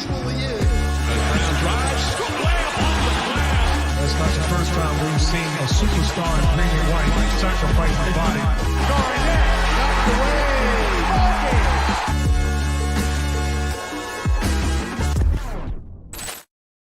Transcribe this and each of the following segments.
truly is. Brown drives, layup on the glass. That's not the first time we've seen a superstar in green and white sacrifice the body. Scoring net, knocked away.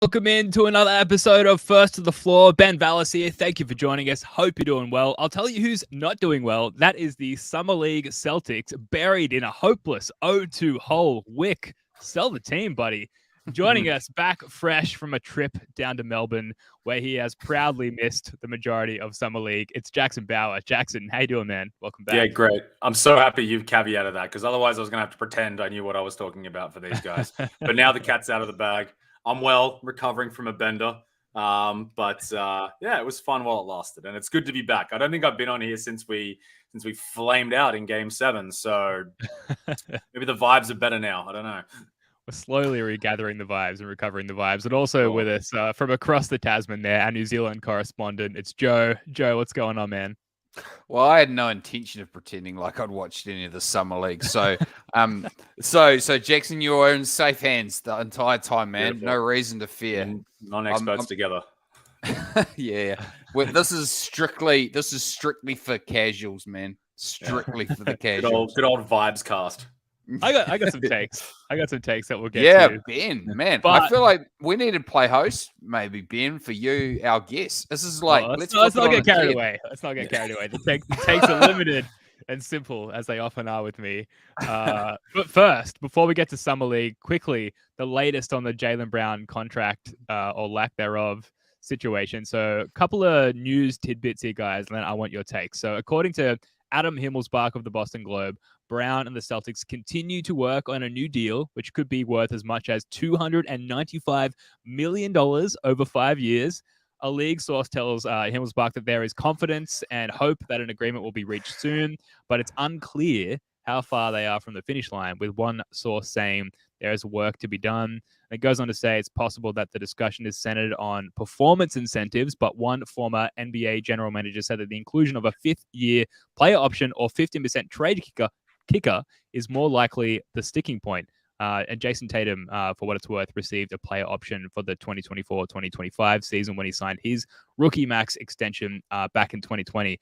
Welcome in to another episode of First to the Floor. Ben Vallis here. Thank you for joining us. Hope you're doing well. I'll tell you who's not doing well. That is the Summer League Celtics, buried in a hopeless 0-2 hole. Wick, sell the team, buddy. Joining us back fresh from a trip down to Melbourne, where he has proudly missed the majority of Summer League. It's Jackson Bauer. Jackson, how you doing, man? Welcome back. Yeah, great. I'm so happy you've caveated that, because otherwise I was going to have to pretend I knew what I was talking about for these guys. But now the cat's out of the bag. I'm well, recovering from a bender. Yeah, it was fun while it lasted, and it's good to be back. I don't think I've been on here since we flamed out in Game 7, so maybe the vibes are better now. I don't know. We're slowly regathering the vibes and recovering the vibes. And also with us from across the Tasman there, our New Zealand correspondent, it's Joe. Joe, what's going on, man? Well, I had no intention of pretending like I'd watched any of the Summer League. So, so Jackson, you were in safe hands the entire time, man. Beautiful. No reason to fear. Non-experts together. Yeah. Well, this is strictly for casuals, man. Strictly for the casuals. Good old vibes cast. I got some takes. I got some takes that we'll get to. Ben, man. But I feel like we need to play host, maybe, Ben, for you, our guest. This is like, let's not get carried away. Let's not get carried away. The takes are limited and simple, as they often are with me. But first, before we get to Summer League, quickly, the latest on the Jaylen Brown contract or lack thereof situation. So a couple of news tidbits here, guys, and then I want your takes. So according to Adam Himmelsbach of the Boston Globe, Brown and the Celtics continue to work on a new deal, which could be worth as much as $295 million over 5 years. A league source tells Himmelsbach that there is confidence and hope that an agreement will be reached soon, but it's unclear how far they are from the finish line, with one source saying there is work to be done. And it goes on to say it's possible that the discussion is centered on performance incentives, but one former NBA general manager said that the inclusion of a fifth-year player option or 15% trade kicker is more likely the sticking point. And Jason Tatum, for what it's worth, received a player option for the 2024-2025 season when he signed his rookie max extension back in 2020.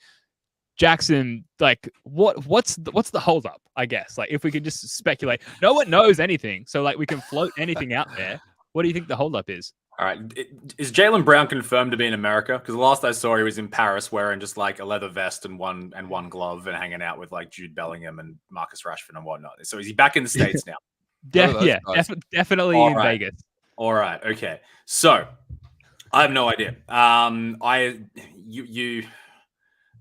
Jackson, like, what's the holdup? I guess, like, if we could just speculate, no one knows anything, so like we can float anything out there. What do you think the holdup is? All right, is Jaylen Brown confirmed to be in America? Because the last I saw, he was in Paris wearing just like a leather vest and one glove and hanging out with like Jude Bellingham and Marcus Rashford and whatnot. So is he back in the States now? Definitely in Vegas. All right, okay. So I have no idea.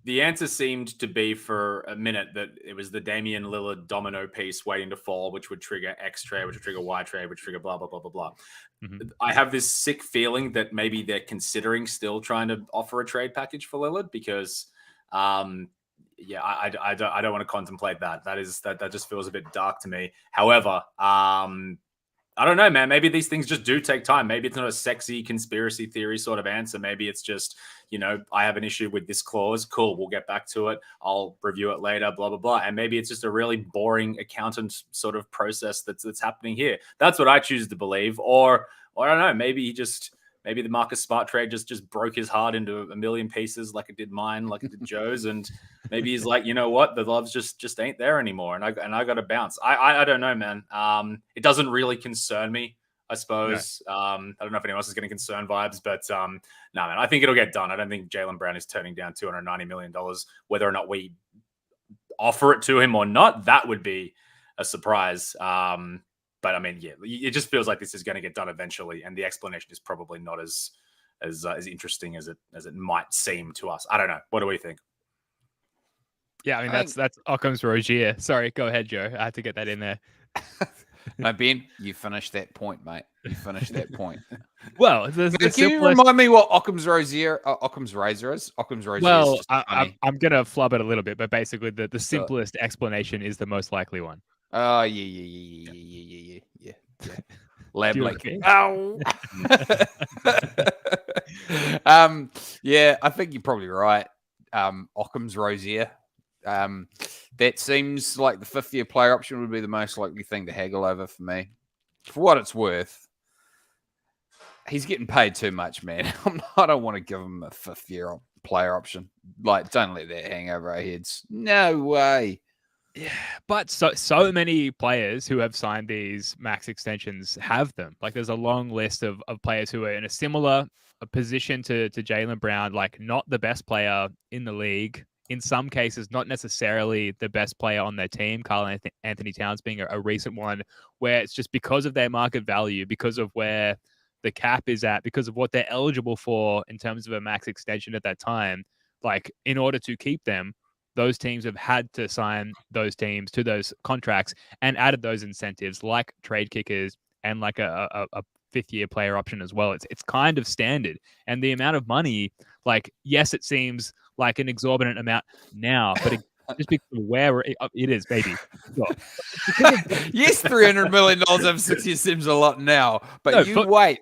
The answer seemed to be for a minute that it was the Damian Lillard domino piece waiting to fall, which would trigger X trade, which would trigger Y trade, which would trigger blah, blah, blah, blah, blah. Mm-hmm. I have this sick feeling that maybe they're considering still trying to offer a trade package for Lillard because, I don't want to contemplate that. That just feels a bit dark to me. However, I don't know, man. Maybe these things just do take time. Maybe it's not a sexy conspiracy theory sort of answer. Maybe it's just, I have an issue with this clause. Cool, we'll get back to it. I'll review it later, blah, blah, blah. And maybe it's just a really boring accountant sort of process that's happening here. That's what I choose to believe. Or I don't know, maybe the Marcus Smart trade just broke his heart into a million pieces like it did mine, like it did Joe's. And maybe he's like, you know what? The loves just ain't there anymore. And I got to bounce. I don't know, man. It doesn't really concern me, I suppose. No. I don't know if anyone else is getting concerned vibes, but no, man, I think it'll get done. I don't think Jaylen Brown is turning down $290 million, whether or not we offer it to him or not. That would be a surprise. But I mean, yeah, it just feels like this is going to get done eventually, and the explanation is probably not as interesting as it might seem to us. I don't know. What do we think? Yeah, I mean that's Occam's Rozier. Sorry, go ahead, Joe. I had to get that in there. No, Ben, you finished that point, mate. You finished that point. Well, can you remind me what Occam's Razor is? Occam's Razor. Well, I'm gonna flub it a little bit, but basically the simplest explanation is the most likely one. Oh, yeah. Lab leak. Okay? Ow. Yeah, I think you're probably right. Occam's Rozier. That seems like the fifth-year player option would be the most likely thing to haggle over for me. for what it's worth, he's getting paid too much, man. I don't want to give him a fifth-year player option. Like, don't let that hang over our heads. No way. Yeah, but so many players who have signed these max extensions have them. Like, there's a long list of players who are in a similar position to Jaylen Brown, like not the best player in the league. In some cases, not necessarily the best player on their team. Karl Anthony Towns being a recent one, where it's just because of their market value, because of where the cap is at, because of what they're eligible for in terms of a max extension at that time. Like, in order to keep them, those teams have had to sign those teams to those contracts and added those incentives like trade kickers and like a fifth-year player option as well. It's kind of standard. And the amount of money, like, yes, it seems like an exorbitant amount now, but just because of where it is, baby. Yes, $300 million over 6 years seems a lot now, but wait.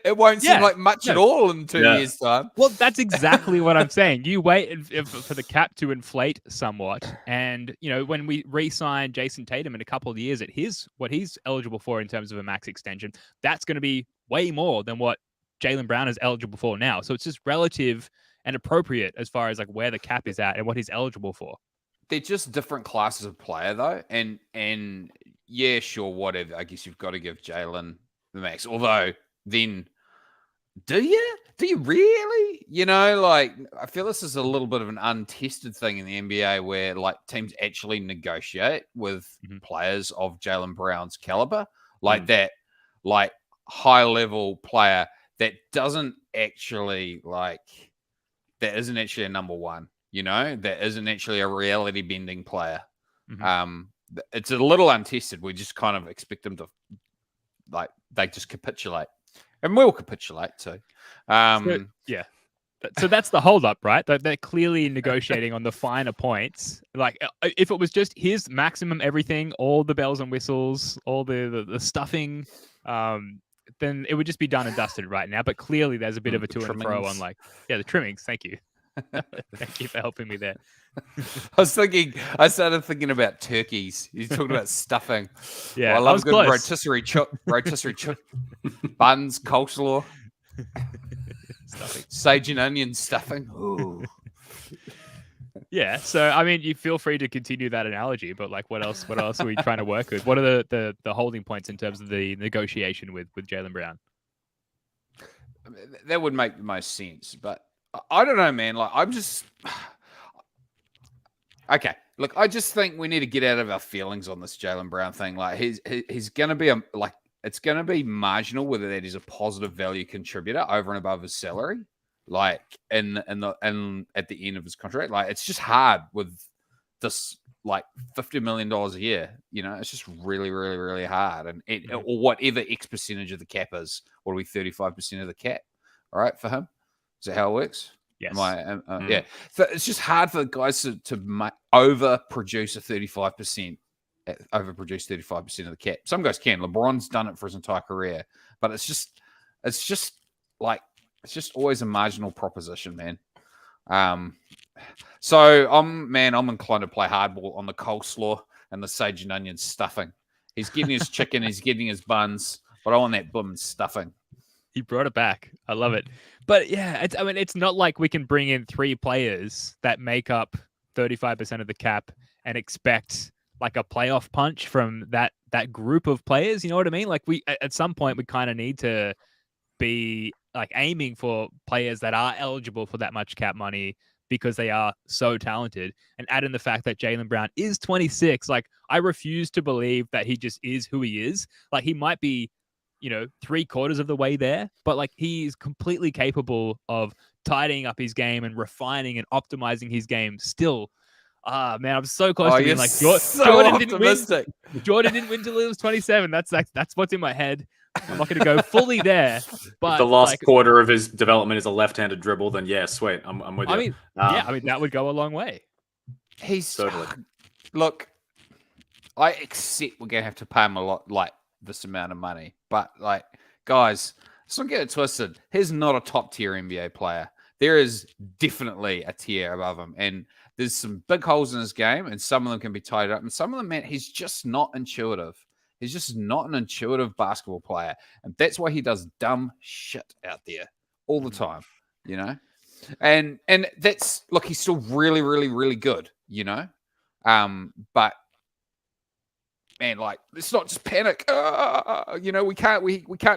It won't seem like much at all in 2 years' time. Well, that's exactly what I'm saying. You wait for the cap to inflate somewhat. And, when we re-sign Jason Tatum in a couple of years at what he's eligible for in terms of a max extension, that's going to be way more than what Jaylen Brown is eligible for now. So it's just relative and appropriate as far as like where the cap is at and what he's eligible for. They're just different classes of player, though. And yeah, sure, whatever. I guess you've got to give Jaylen the max. Although, then do you really? Like, I feel this is a little bit of an untested thing in the NBA where like teams actually negotiate with players of Jaylen Brown's caliber, like that, like high level player that isn't actually a number one, that isn't actually a reality bending player. It's a little untested. We just kind of expect them to, like, they just capitulate. And we'll capitulate too. So that's the holdup, right? They're clearly negotiating on the finer points. Like, if it was just his maximum everything, all the bells and whistles, all the stuffing, then it would just be done and dusted right now. But clearly there's a bit of a to and fro on the trimmings. Thank you. Thank you for helping me there. I started thinking about turkeys. You're talking about stuffing. Yeah, I love a good rotisserie chook, buns, coleslaw, sage and onion stuffing. Ooh. Yeah, so I mean, you feel free to continue that analogy, but like, what else are we trying to work with? What are the holding points in terms of the negotiation with Jaylen Brown? That would make the most sense, but I don't know, man. Like, I'm just okay. Look, I just think we need to get out of our feelings on this Jaylen Brown thing. Like, he's going to be it's going to be marginal whether that is a positive value contributor over and above his salary. Like, and at the end of his contract, like, it's just hard with this, like, $50 million a year. It's just really, really, really hard. And or whatever X percentage of the cap is, what are we, 35% of the cap? All right, for him. Is that how it works? Yes. Yeah. So it's just hard for the guys to overproduce 35% of the cap. Some guys can. LeBron's done it for his entire career, but it's just always a marginal proposition, man. So I'm inclined to play hardball on the coleslaw and the sage and onion stuffing. He's getting his chicken, he's getting his buns, but I want that blooming stuffing. He brought it back. I love it. But yeah, it's not like we can bring in 3 players that make up 35% of the cap and expect like a playoff punch from that group of players. You know what I mean? Like, we at some point we kind of need to be like aiming for players that are eligible for that much cap money because they are so talented. And add in the fact that Jaylen Brown is 26. Like, I refuse to believe that he just is who he is. Like, he might be 3/4 of the way there, but like, he is completely capable of tidying up his game and refining and optimizing his game still. Man, I'm so close to being like, Jordan didn't win. Jordan didn't win till he was 27. That's what's in my head. I'm not going to go fully there, but if the last quarter of his development is a left-handed dribble, then yeah, sweet. I'm with you. I mean, that would go a long way. He's totally. Look, I accept we're going to have to pay him a lot, like this amount of money, but like, guys, let's not get it twisted. He's not a top tier NBA player. There is definitely a tier above him, and there's some big holes in his game, and some of them can be tied up, and some of them, man, he's just not intuitive. He's just not an intuitive basketball player. And that's why he does dumb shit out there all the time, you know? And that's, look, he's still really, really, really good, you know? But man, like, let's not just panic. You know, we can't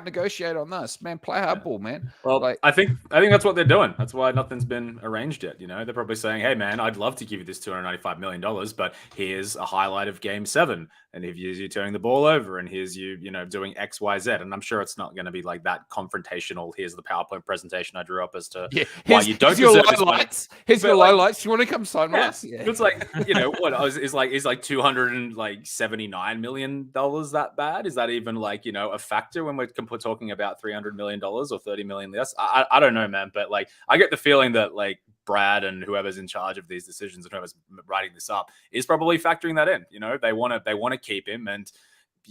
negotiate on this, man. Play hardball, man. Well, like, I think that's what they're doing. That's why nothing's been arranged yet. You know, they're probably saying, "Hey, man, I'd love to give you this $295 million, but here's a highlight of Game 7, and here's you turning the ball over, and here's you, doing X, Y, Z." And I'm sure it's not going to be like that confrontational. Here's the PowerPoint presentation I drew up as to why you don't deserve this money. Here's your lowlights. You want to come sign with us? Yeah. It's like, what is like $279 million that bad? Is that even like, a factor when we're talking about $300 million or $30 million less? I don't know, man. But like, I get the feeling that like Brad and whoever's in charge of these decisions and whoever's writing this up is probably factoring that in. They want to keep him, and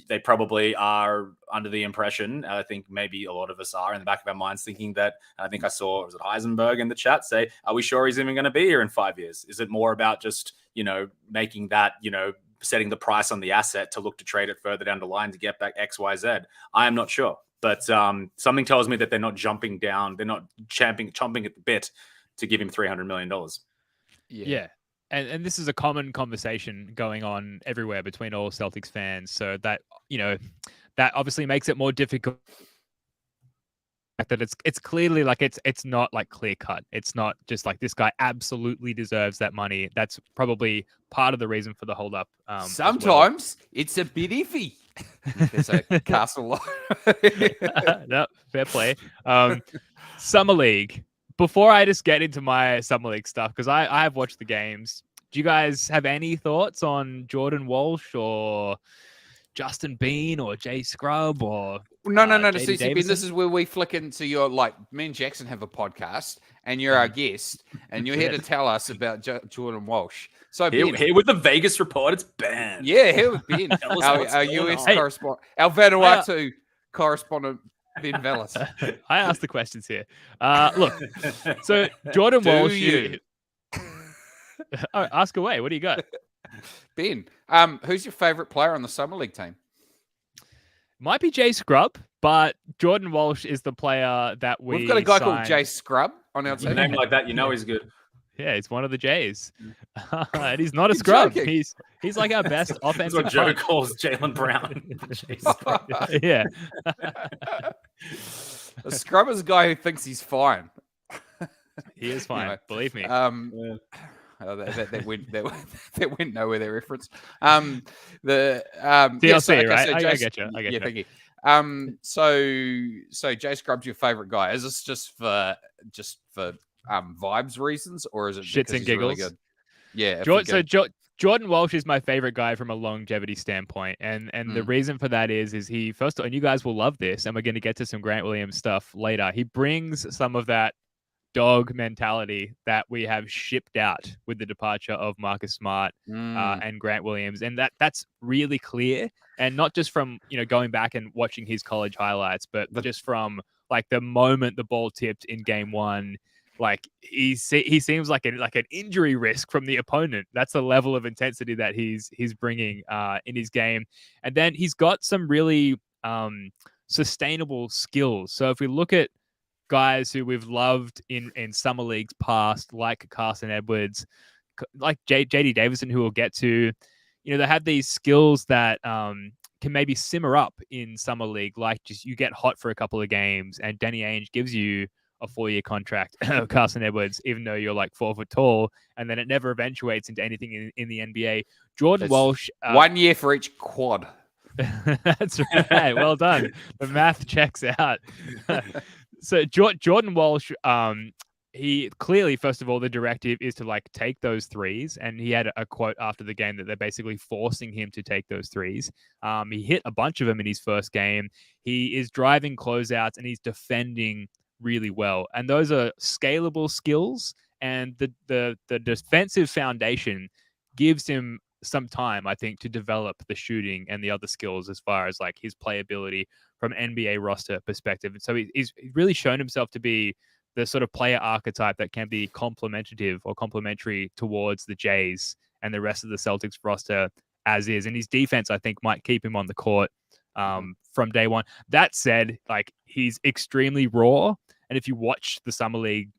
they probably are under the impression, I think maybe a lot of us are in the back of our minds thinking that, I think I saw, was it Heisenberg in the chat say, are we sure he's even going to be here in 5 years? Is it more about just, making that, setting the price on the asset to look to trade it further down the line to get back X, Y, Z? I am not sure. But something tells me that they're not jumping down. They're not chomping at the bit to give him $300 million. Yeah. And this is a common conversation going on everywhere between all Celtics fans. So that, that obviously makes it more difficult. That it's clearly like it's not like clear cut. It's not just like this guy absolutely deserves that money. That's probably part of the reason for the hold up. Sometimes it's a bit iffy. There's a castle. No, fair play. Summer League. Before I just get into my Summer League stuff, because I have watched the games, do you guys have any thoughts on Jordan Walsh or Justin Bean or Jay Scrub or No. JD See, Ben, this is where we flick into your, like, me and Jackson have a podcast, and you're our guest, and you're here to tell us about Jordan Walsh. So here with the Vegas report, it's Ben. Yeah, here with Ben, our US correspondent, our Vanuatu correspondent, Ben Vellis. I asked the questions here. Look, so Jordan Walsh. Oh, ask away. What do you got? Ben, who's your favorite player on the Summer League team? Might be Jay Scrub, but Jordan Walsh is the player that We've got a guy called signed. Jay Scrub on our team. A name like that, he's good. Yeah, he's one of the Jays. And he's not a scrub. Joking. He's like our best offensive. That's what Joe calls Jaylen Brown. Yeah. A scrub is a guy who thinks he's fine. He is fine. Believe me. That went nowhere. That reference. The DLC, right? I get you. Yeah, thank you. So Jay Scrub's your favorite guy. Is this just for vibes reasons, or is it shits and giggles? Really good? Yeah. Jordan Walsh is my favorite guy from a longevity standpoint, and the reason for that is he, first of all, and you guys will love this, and we're going to get to some Grant Williams stuff later. He brings some of that dog mentality that we have shipped out with the departure of Marcus Smart and Grant Williams, and that's really clear, and not just from going back and watching his college highlights, but just from like the moment the ball tipped in Game 1. Like he seems like an injury risk from the opponent. That's the level of intensity that he's bringing in his game, and then he's got some really sustainable skills. So if we look at guys who we've loved in summer leagues past, like Carson Edwards, like JD Davison, who we'll get to, they have these skills that can maybe simmer up in summer league, like just you get hot for a couple of games, and Danny Ainge gives you a 4-year contract, Carson Edwards, even though you're like 4 foot tall, and then it never eventuates into anything in the NBA. Jordan Walsh, 1 year for each quad. That's right. Well done. The math checks out. So Jordan Walsh, he clearly, first of all, the directive is to like take those threes, and he had a quote after the game that they're basically forcing him to take those threes. He hit a bunch of them in his first game. He is driving closeouts, and he's defending really well, and those are scalable skills, and the defensive foundation gives him some time, I think, to develop the shooting and the other skills as far as like his playability from NBA roster perspective. And so he's really shown himself to be the sort of player archetype that can be complementary towards the Jays and the rest of the Celtics roster as is, and his defense, I think, might keep him on the court from day one. That said, like he's extremely raw, and if you watch the Summer League,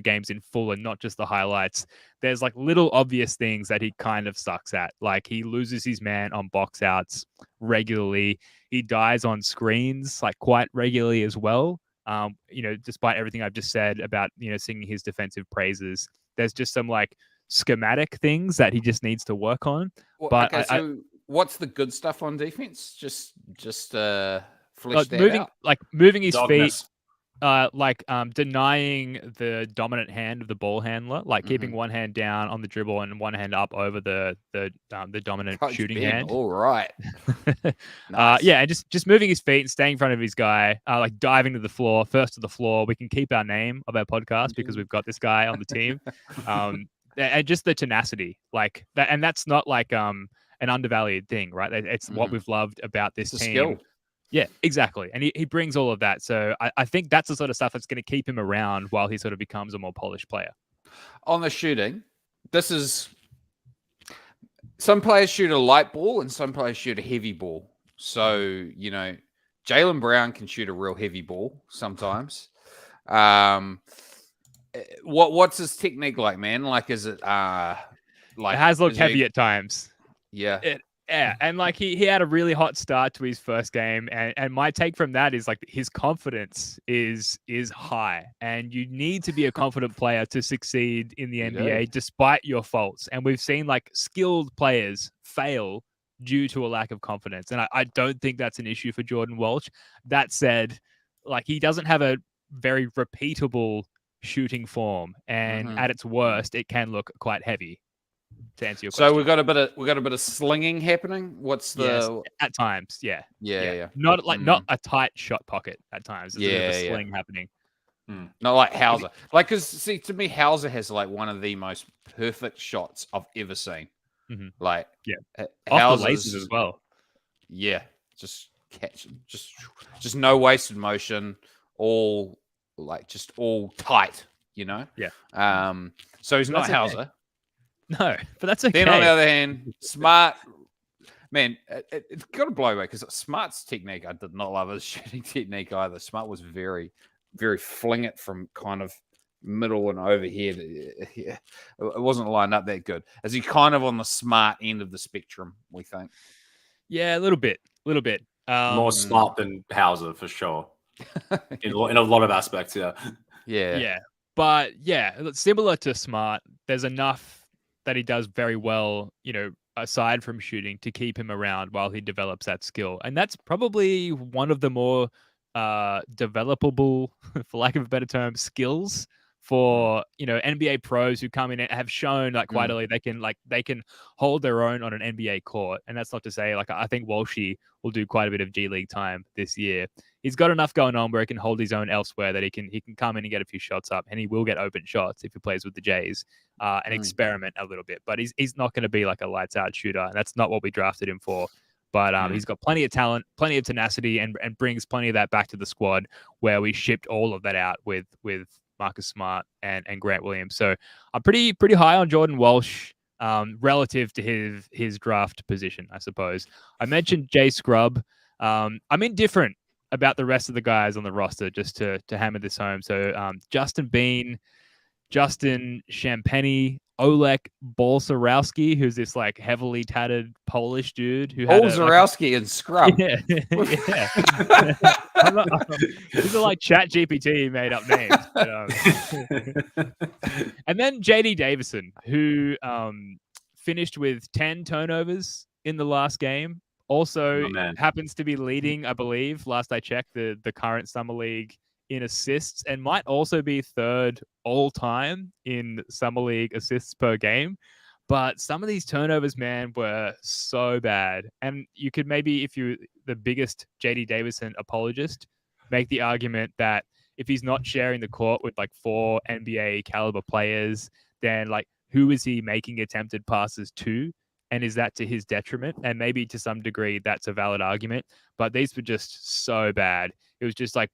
games in full and not just the highlights, there's like little obvious things that he kind of sucks at. Like he loses his man on box outs regularly. He dies on screens like quite regularly as well. Despite everything I've just said about, singing his defensive praises, there's just some like schematic things that he just needs to work on. Well, but so what's the good stuff on defense? Just flesh that out. Like moving his Dogness. feet, denying the dominant hand of the ball handler, like keeping one hand down on the dribble and one hand up over the dominant Coach shooting Ben, hand. all right. Nice. And just moving his feet and staying in front of his guy, like diving to the floor, first to the floor. We can keep our name of our podcast because we've got this guy on the team. And just the tenacity, like that, and that's not like an undervalued thing, right? It's what we've loved about this It's a team. skill. Yeah, exactly. And he brings all of that. So I think that's the sort of stuff that's going to keep him around while he sort of becomes a more polished player. On the shooting, this is some players shoot a light ball and some players shoot a heavy ball. So, Jaylen Brown can shoot a real heavy ball sometimes. What's his technique like, man? Like, is it like it has looked heavy at times. Yeah. Yeah, and like he had a really hot start to his first game, and my take from that is like his confidence is high, and you need to be a confident player to succeed in the NBA despite your faults. And we've seen like skilled players fail due to a lack of confidence, and I don't think that's an issue for Jordan Walsh. That said, like he doesn't have a very repeatable shooting form, and at its worst, it can look quite heavy. To answer your question. So we got a bit of slinging happening. What's the at times, yeah. Not a tight shot pocket at times. There's a bit of a sling happening. Not like Hauser. Like, because see, to me, Hauser has like one of the most perfect shots I've ever seen. Like, off the laces as well. Yeah, just catch, just no wasted motion. All tight. Yeah. So he's not Hauser. Okay. No, but that's okay. Then on the other hand, Smart, man, it's got to blow away because Smart's technique, I did not love his shooting technique either. Smart was very, very fling it from kind of middle and overhead. It wasn't lined up that good. Is he kind of on the Smart end of the spectrum, we think? Yeah, a little bit. More Smart than Hauser for sure. in a lot of aspects, Yeah. But yeah, similar to Smart, there's enough that he does very well, aside from shooting, to keep him around while he develops that skill. And that's probably one of the more developable, for lack of a better term, skills for, NBA pros who come in and have shown like quite early they can hold their own on an NBA court. And that's not to say like I think Walshy will do quite a bit of G League time this year. He's got enough going on where he can hold his own elsewhere that he can come in and get a few shots up, and he will get open shots if he plays with the Jays and experiment a little bit. But he's not going to be like a lights out shooter, and that's not what we drafted him for. But he's got plenty of talent, plenty of tenacity, and brings plenty of that back to the squad where we shipped all of that out with Marcus Smart and Grant Williams. So I'm pretty high on Jordan Walsh relative to his draft position, I suppose. I mentioned Jay Scrubb. I'm indifferent about the rest of the guys on the roster, just to hammer this home. So Justin Bean, Justin Champagny, Oleg Bolsarowski, who's this like heavily tatted Polish dude who had Bolsarowski and Scrub. Yeah. These are like Chat GPT made up names. But, and then JD Davison, who finished with 10 turnovers in the last game. Also happens to be leading, I believe, last I checked, the current Summer League in assists, and might also be third all time in Summer League assists per game. But some of these turnovers, man, were so bad. And you could maybe, if you're the biggest JD Davison apologist, make the argument that if he's not sharing the court with like 4 NBA caliber players, then like who is he making attempted passes to? And is that to his detriment? And maybe to some degree, that's a valid argument. But these were just so bad. It was just like,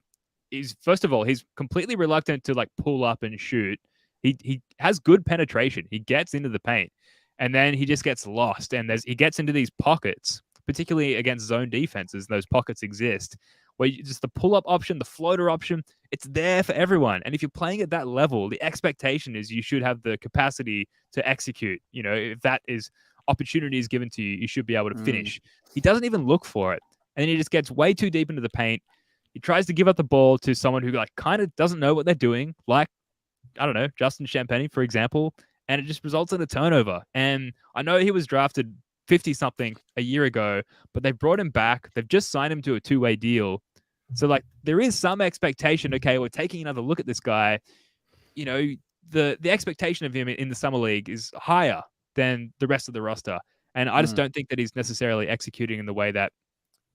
first of all, he's completely reluctant to like pull up and shoot. He has good penetration. He gets into the paint. And then he just gets lost. And he gets into these pockets particularly against zone defenses. Those pockets exist where just the pull-up option, the floater option, it's there for everyone. And if you're playing at that level, the expectation is you should have the capacity to execute. If that is opportunities given to you, you should be able to finish. He doesn't even look for it. And then he just gets way too deep into the paint. He tries to give up the ball to someone who kind of doesn't know what they're doing, like, I don't know, Justin Champagnie, for example, and it just results in a turnover. And I know he was drafted 50-something a year ago, but they brought him back. They've just signed him to a 2-way deal. So, there is some expectation, okay, we're taking another look at this guy. The expectation of him in the Summer League is higher than the rest of the roster. And I just don't think that he's necessarily executing in the way that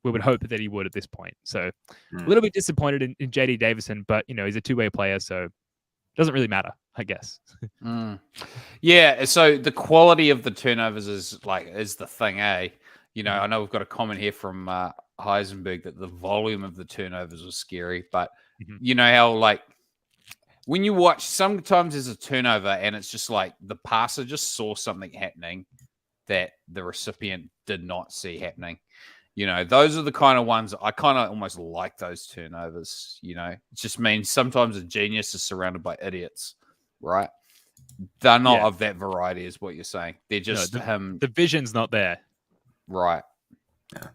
we would hope that he would at this point. So a little bit disappointed in JD Davison, but, he's a 2-way player, so it doesn't really matter, I guess. Yeah, so the quality of the turnovers is the thing, eh? I know we've got a comment here from Heisenberg that the volume of the turnovers was scary, but you know how when you watch, sometimes there's a turnover and it's just the passer just saw something happening that the recipient did not see happening. Those are the kind of ones I kind of almost like those turnovers. It just means sometimes a genius is surrounded by idiots, right? They're not of that variety, is what you're saying. They're just the vision's not there. Right. Yeah.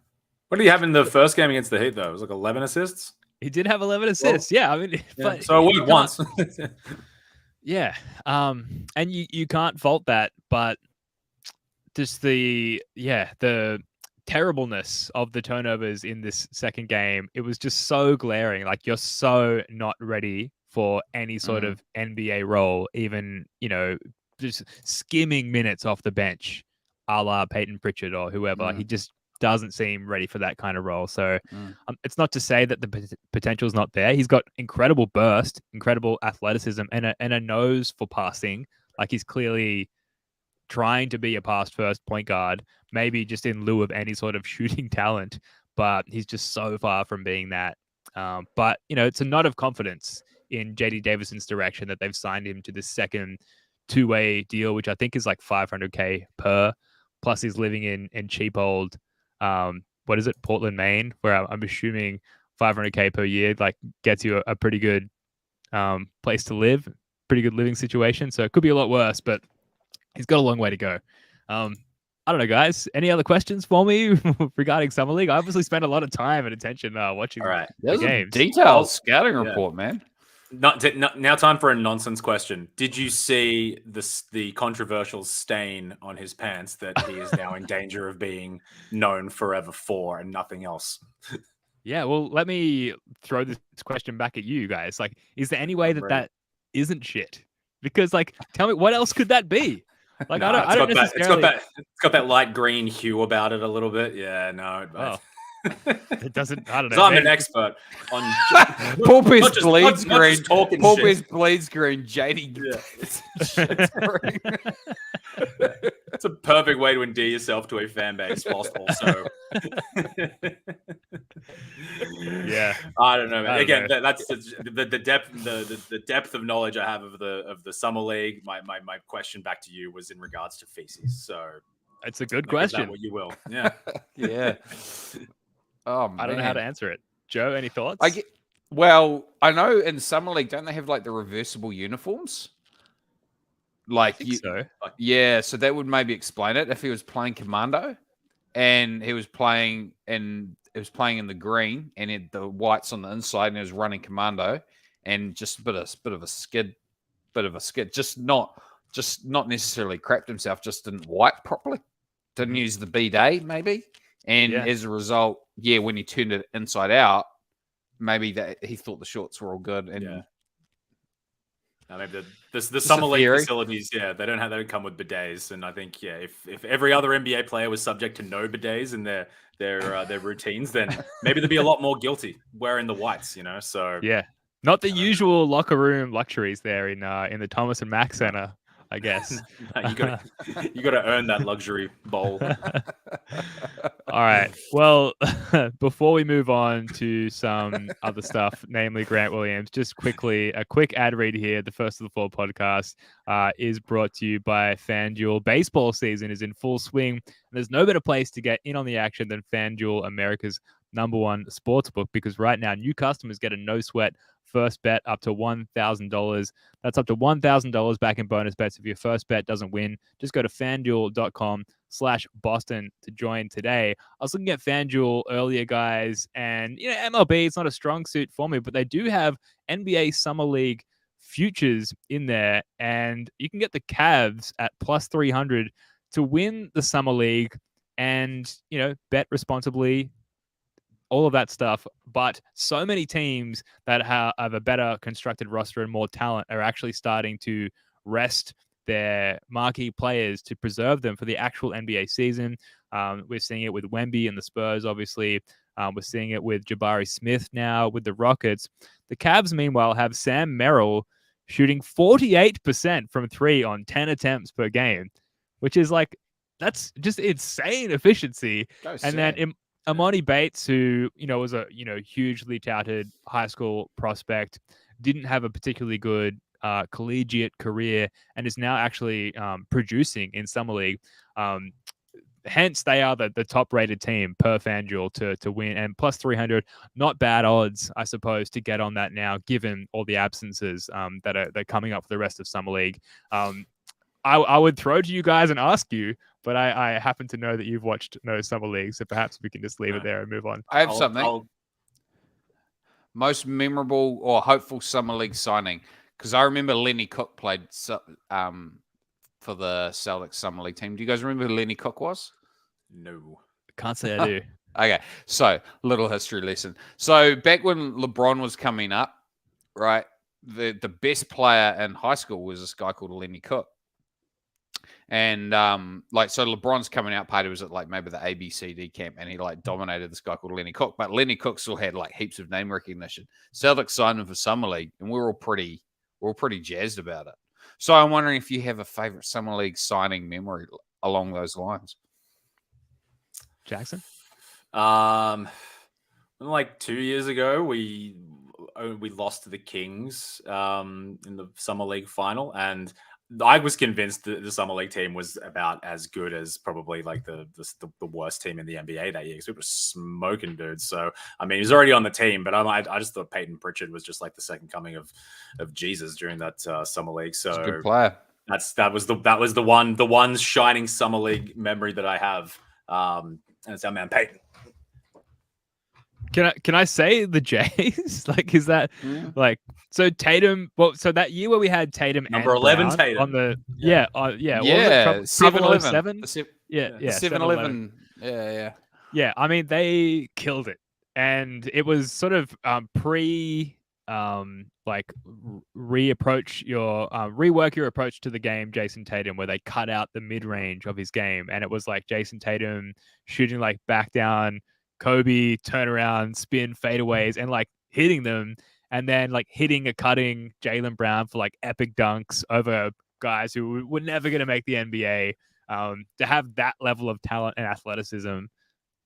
What did he have in the first game against the Heat, though? It was 11 assists? He did have 11 assists. Well, yeah, I mean, but so it worked once. Yeah. And you can't fault that, but just the terribleness of the turnovers in this second game, it was just so glaring. You're so not ready for any sort of NBA role, even, just skimming minutes off the bench, a la Peyton Pritchard or whoever. He just doesn't seem ready for that kind of role. So it's not to say that the potential is not there. He's got incredible burst, incredible athleticism, and a nose for passing. He's clearly trying to be a pass-first point guard, maybe just in lieu of any sort of shooting talent, but he's just so far from being that. But, it's a nod of confidence in JD Davison's direction that they've signed him to this second 2-way deal, which I think is $500K per. Plus he's living in cheap old, Portland, Maine, where I'm assuming $500K per year, gets you a pretty good place to live, pretty good living situation. So it could be a lot worse, but he's got a long way to go. I don't know, guys. Any other questions for me regarding Summer League? I obviously spent a lot of time and attention watching the games. Detailed scouting report, man. Now time for a nonsense question. Did you see the controversial stain on his pants that he is now in danger of being known forever for and nothing else? Yeah, well, let me throw this question back at you guys. Is there any way that isn't shit? Because, tell me, what else could that be? I don't necessarily... It's got that light green hue about it a little bit. Yeah, no. It doesn't. I don't know. I'm an expert on Paul Pierce bleeds green. Paul Pierce bleeds green. JD. It's a perfect way to endear yourself to a fan base, whilst also. Yeah, I don't know, man. Again, that's the depth. The depth of knowledge I have of the Summer League. My question back to you was in regards to feces. So it's a good question. What you will. Yeah. Yeah. Oh, man. I don't know how to answer it. Joe, any thoughts? I know in Summer League, don't they have the reversible uniforms? So. Yeah, so that would maybe explain it. If he was playing Commando and he was playing in the green and he had the whites on the inside and he was running Commando and just a bit of a skid, just not necessarily crapped himself, just didn't wipe properly, didn't use the B-Day maybe. And as a result, when he turned it inside out, maybe that he thought the shorts were all good. And I mean, the Summer League facilities, they don't come with bidets. And I think, if every other NBA player was subject to no bidets in their routines, then maybe they'd be a lot more guilty wearing the whites, So not the usual locker room luxuries there in the Thomas and Mack Center. I guess. You got to earn that luxury bowl. All right. Well, before we move on to some other stuff, namely Grant Williams, just quickly, a quick ad read here. The First of the Fall podcast is brought to you by FanDuel. Baseball season is in full swing, and there's no better place to get in on the action than FanDuel, America's #1 sportsbook, because right now new customers get a no sweat first bet up to $1,000. That's up to $1,000 back in bonus bets if your first bet doesn't win. Just go to FanDuel.com/Boston to join today. I was looking at FanDuel earlier, guys, and MLB, it's not a strong suit for me, but they do have NBA Summer League futures in there, and you can get the Cavs at +300 to win the Summer League and, bet responsibly, all of that stuff. But so many teams that have a better constructed roster and more talent are actually starting to rest their marquee players to preserve them for the actual NBA season. We're seeing it with Wemby and the Spurs, obviously. We're seeing it with Jabari Smith now with the Rockets. The Cavs, meanwhile, have Sam Merrill shooting 48% from 3 on 10 attempts per game, which is that's just insane efficiency. And then Amani Bates, who, was a, hugely touted high school prospect, didn't have a particularly good collegiate career and is now actually producing in Summer League. Hence, they are the top-rated team per FanDuel to win. And +300, not bad odds, I suppose, to get on that now, given all the absences that are coming up for the rest of Summer League. I would throw to you guys and ask you, but I happen to know that you've watched no Summer League, so perhaps we can just leave it there and move on. I have something. Most memorable or hopeful Summer League signing, because I remember Lenny Cook played for the Celtics Summer League team. Do you guys remember who Lenny Cook was? No. Can't say I do. Okay, so little history lesson. So back when LeBron was coming up, right, the best player in high school was this guy called Lenny Cook. And so LeBron's coming out party was at maybe the ABCD camp, and he dominated this guy called Lenny Cook. But Lenny Cook still had heaps of name recognition. Celtics signed him for Summer League, and we're all pretty jazzed about it. So I'm wondering if you have a favorite Summer League signing memory along those lines. Jackson? 2 years ago, we lost to the Kings in the Summer League final, and I was convinced that the Summer League team was about as good as probably the worst team in the NBA that year, because it was smoking dudes. So I mean, he was already on the team, but I just thought Peyton Pritchard was just the second coming of Jesus during that Summer League. So he's a good player. That was the one shining Summer League memory that I have. And it's our man Peyton. Can I say the Jays? Is that so Tatum? Well, so that year where we had Tatum number and 11 Brown Tatum on the yeah 7-11 7-11 yeah. I mean, they killed it, and it was sort of rework your approach to the game, Jason Tatum, where they cut out the mid range of his game, and it was Jason Tatum shooting back down Kobe turnaround, spin, fadeaways, and hitting them, and then hitting a cutting Jaylen Brown for epic dunks over guys who were never going to make the NBA. To have that level of talent and athleticism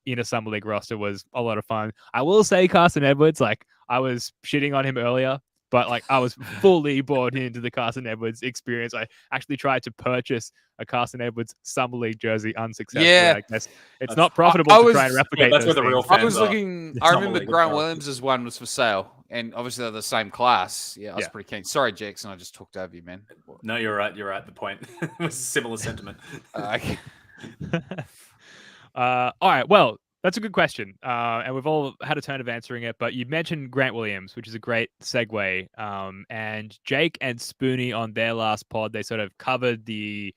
in a Summer League roster was a lot of fun. I will say Carson Edwards, I was shitting on him earlier, but I was fully bought into the Carson Edwards experience. I actually tried to purchase a Carson Edwards Summer League jersey unsuccessfully. Yeah. I guess it's not profitable to try and replicate. That's where the real fans I was are. looking. I remember Grant Williams' one was for sale, and obviously they're the same class. Yeah, I was pretty keen. Sorry, Jackson, I just talked over you, man. No, you're right. You're right. The point it was a similar sentiment. Okay. All right. Well, that's a good question. And we've all had a turn of answering it, but you mentioned Grant Williams, which is a great segue. And Jake and Spoonie on their last pod, they sort of covered the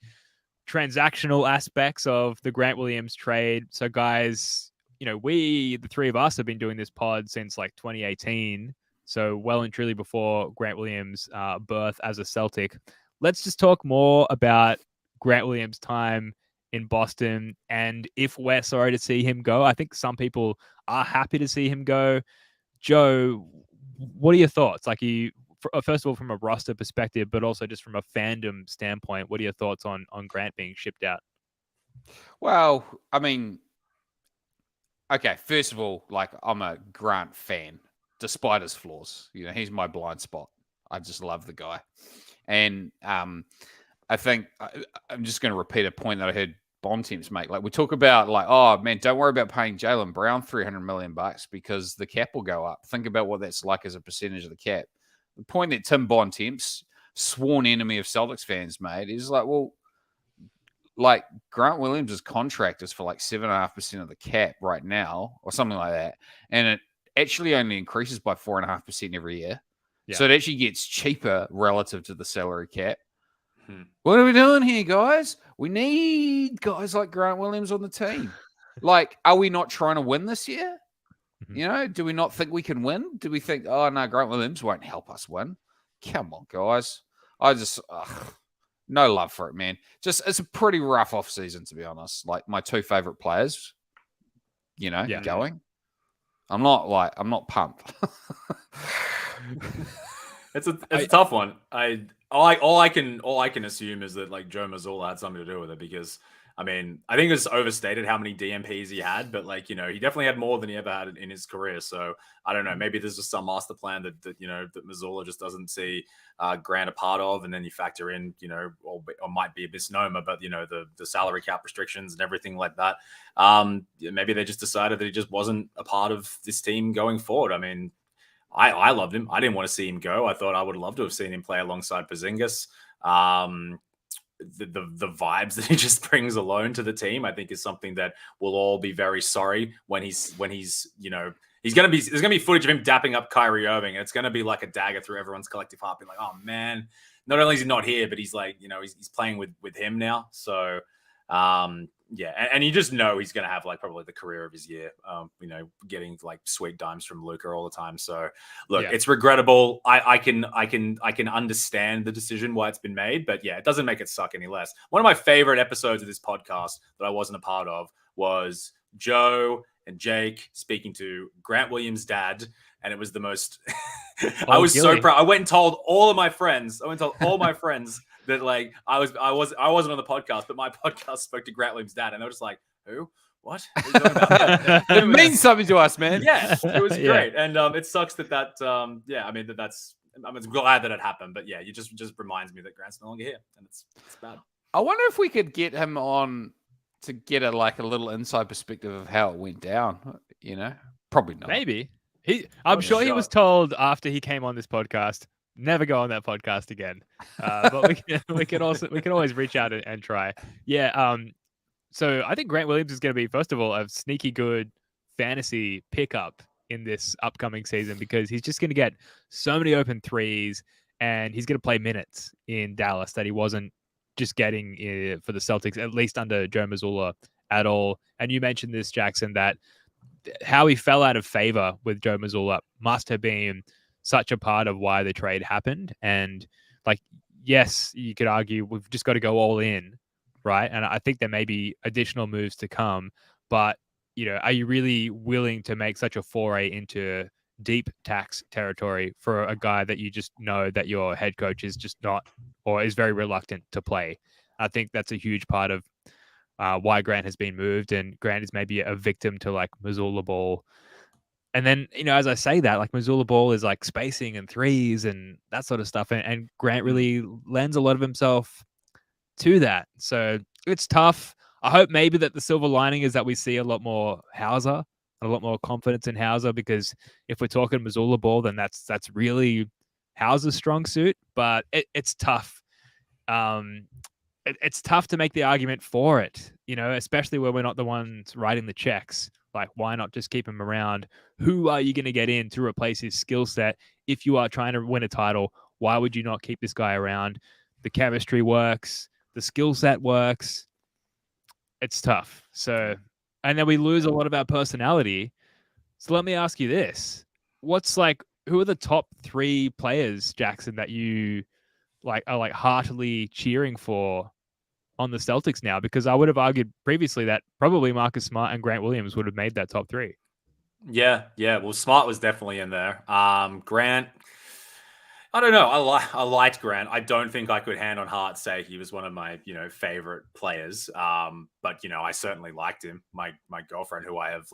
transactional aspects of the Grant Williams trade. So guys, the three of us have been doing this pod since 2018. So well and truly before Grant Williams' birth as a Celtic. Let's just talk more about Grant Williams' time in Boston, and if we're sorry to see him go. I think some people are happy to see him go. Joe, what are your thoughts? first of all, from a roster perspective, but also just from a fandom standpoint, what are your thoughts on Grant being shipped out? Well, I mean, okay, first of all, like I'm a Grant fan, despite his flaws. He's my blind spot. I just love the guy. And I think I'm just going to repeat a point that I heard Bontemps make. Like we talk about like, oh man, don't worry about paying Jaylen Brown $300 million because the cap will go up. Think about what that's like as a percentage of the cap. The point that Tim Bontemps, sworn enemy of Celtics fans, made is like, well, like Grant Williams' contract is for like 7.5% of the cap right now or something like that. And it actually only increases by 4.5% every year. Yeah. So it actually gets cheaper relative to the salary cap. What are we doing here, guys? We need guys like Grant Williams on the team. Like, are we not trying to win this year? Do we not think we can win? Do we think, oh, no, Grant Williams won't help us win? Come on, guys. I just, no love for it, man. It's a pretty rough off season, to be honest. Like, my two favorite players, going. I'm not pumped. It's a tough one. All I can assume is that like Joe Mazzulla had something to do with it because I mean I think it's overstated how many DMPs he had, but like he definitely had more than he ever had in his career. So I don't know, maybe there's just some master plan that that Mazzulla just doesn't see Grant a part of, and then you factor in or might be a misnomer, but the salary cap restrictions and everything like that. Maybe they just decided that he just wasn't a part of this team going forward. I mean. I loved him. I didn't want to see him go. I thought I would love to have seen him play alongside Porzingis. The vibes that he just brings alone to the team, I think, is something that we'll all be very sorry when he's there's gonna be footage of him dapping up Kyrie Irving, and it's gonna be like a dagger through everyone's collective heart. Be like, oh man, not only is he not here, but he's like he's playing with him now. So. Yeah, and you just know he's going to have like probably the career of his year, getting like sweet dimes from Luka all the time. So look, It's regrettable. I can understand the decision why it's been made, but yeah, it doesn't make it suck any less. One of my favorite episodes of this podcast that I wasn't a part of was Joe and Jake speaking to Grant Williams' dad. And it was the most, I was so proud. I went and told all my friends that like I wasn't on the podcast, but my podcast spoke to Grant Williams' dad, and they were just like, "Who? What? What are you talking about?" It means something to us, man. Yeah, it was great, and it sucks that I mean that's. I'm glad that it happened, but yeah, you just reminds me that Grant's no longer here, and it's bad. I wonder if we could get him on to get a little inside perspective of how it went down. Probably not. Maybe. I'm sure he was told after he came on this podcast, never go on that podcast again. But we can always reach out and try. Yeah. So I think Grant Williams is going to be, first of all, a sneaky good fantasy pickup in this upcoming season because he's just going to get so many open threes and he's going to play minutes in Dallas that he wasn't just getting for the Celtics, at least under Joe Mazzulla at all. And you mentioned this, Jackson, that how he fell out of favor with Joe Mazzulla must have been such a part of why the trade happened. And like, yes, you could argue we've just got to go all in, right? And I think there may be additional moves to come, but are you really willing to make such a foray into deep tax territory for a guy that you just know that your head coach is just not, or is very reluctant to play? I think that's a huge part of why Grant has been moved, and Grant is maybe a victim to like Mazzulla ball. And then, as I say that, like Mazzulla ball is like spacing and threes and that sort of stuff. And Grant really lends a lot of himself to that. So it's tough. I hope maybe that the silver lining is that we see a lot more Hauser and a lot more confidence in Hauser, because if we're talking Mazzulla ball, then that's really Hauser's strong suit, but it's tough. It's tough to make the argument for it, especially where we're not the ones writing the checks. Like, why not just keep him around? Who are you going to get in to replace his skill set? If you are trying to win a title, why would you not keep this guy around? The chemistry works. The skill set works. It's tough. So, and then we lose a lot of our personality. So let me ask you this. Who are the top 3 players, Jackson, that you are heartily cheering for on the Celtics now? Because I would have argued previously that probably Marcus Smart and Grant Williams would have made that top 3. Yeah. Well, Smart was definitely in there. Grant, I don't know. I liked Grant. I don't think I could hand on heart say he was one of my favorite players. But I certainly liked him. My girlfriend, who I have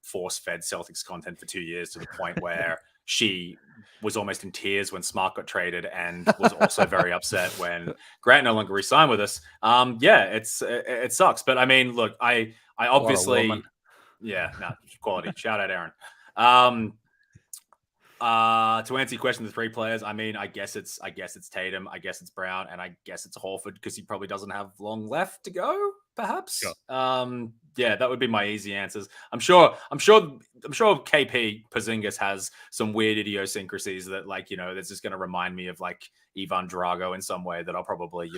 force fed Celtics content for 2 years to the point where she was almost in tears when Smart got traded and was also very upset when Grant no longer re-signed with us. It sucks. But I mean, look, I obviously, quality. Shout out Aaron. To answer your question, the 3 players, I mean, I guess it's Tatum, I guess it's Brown, and I guess it's Horford because he probably doesn't have long left to go, perhaps. Sure. That would be my easy answers. I'm sure KP Porzingis has some weird idiosyncrasies that that's just going to remind me of Ivan Drago in some way that I'll probably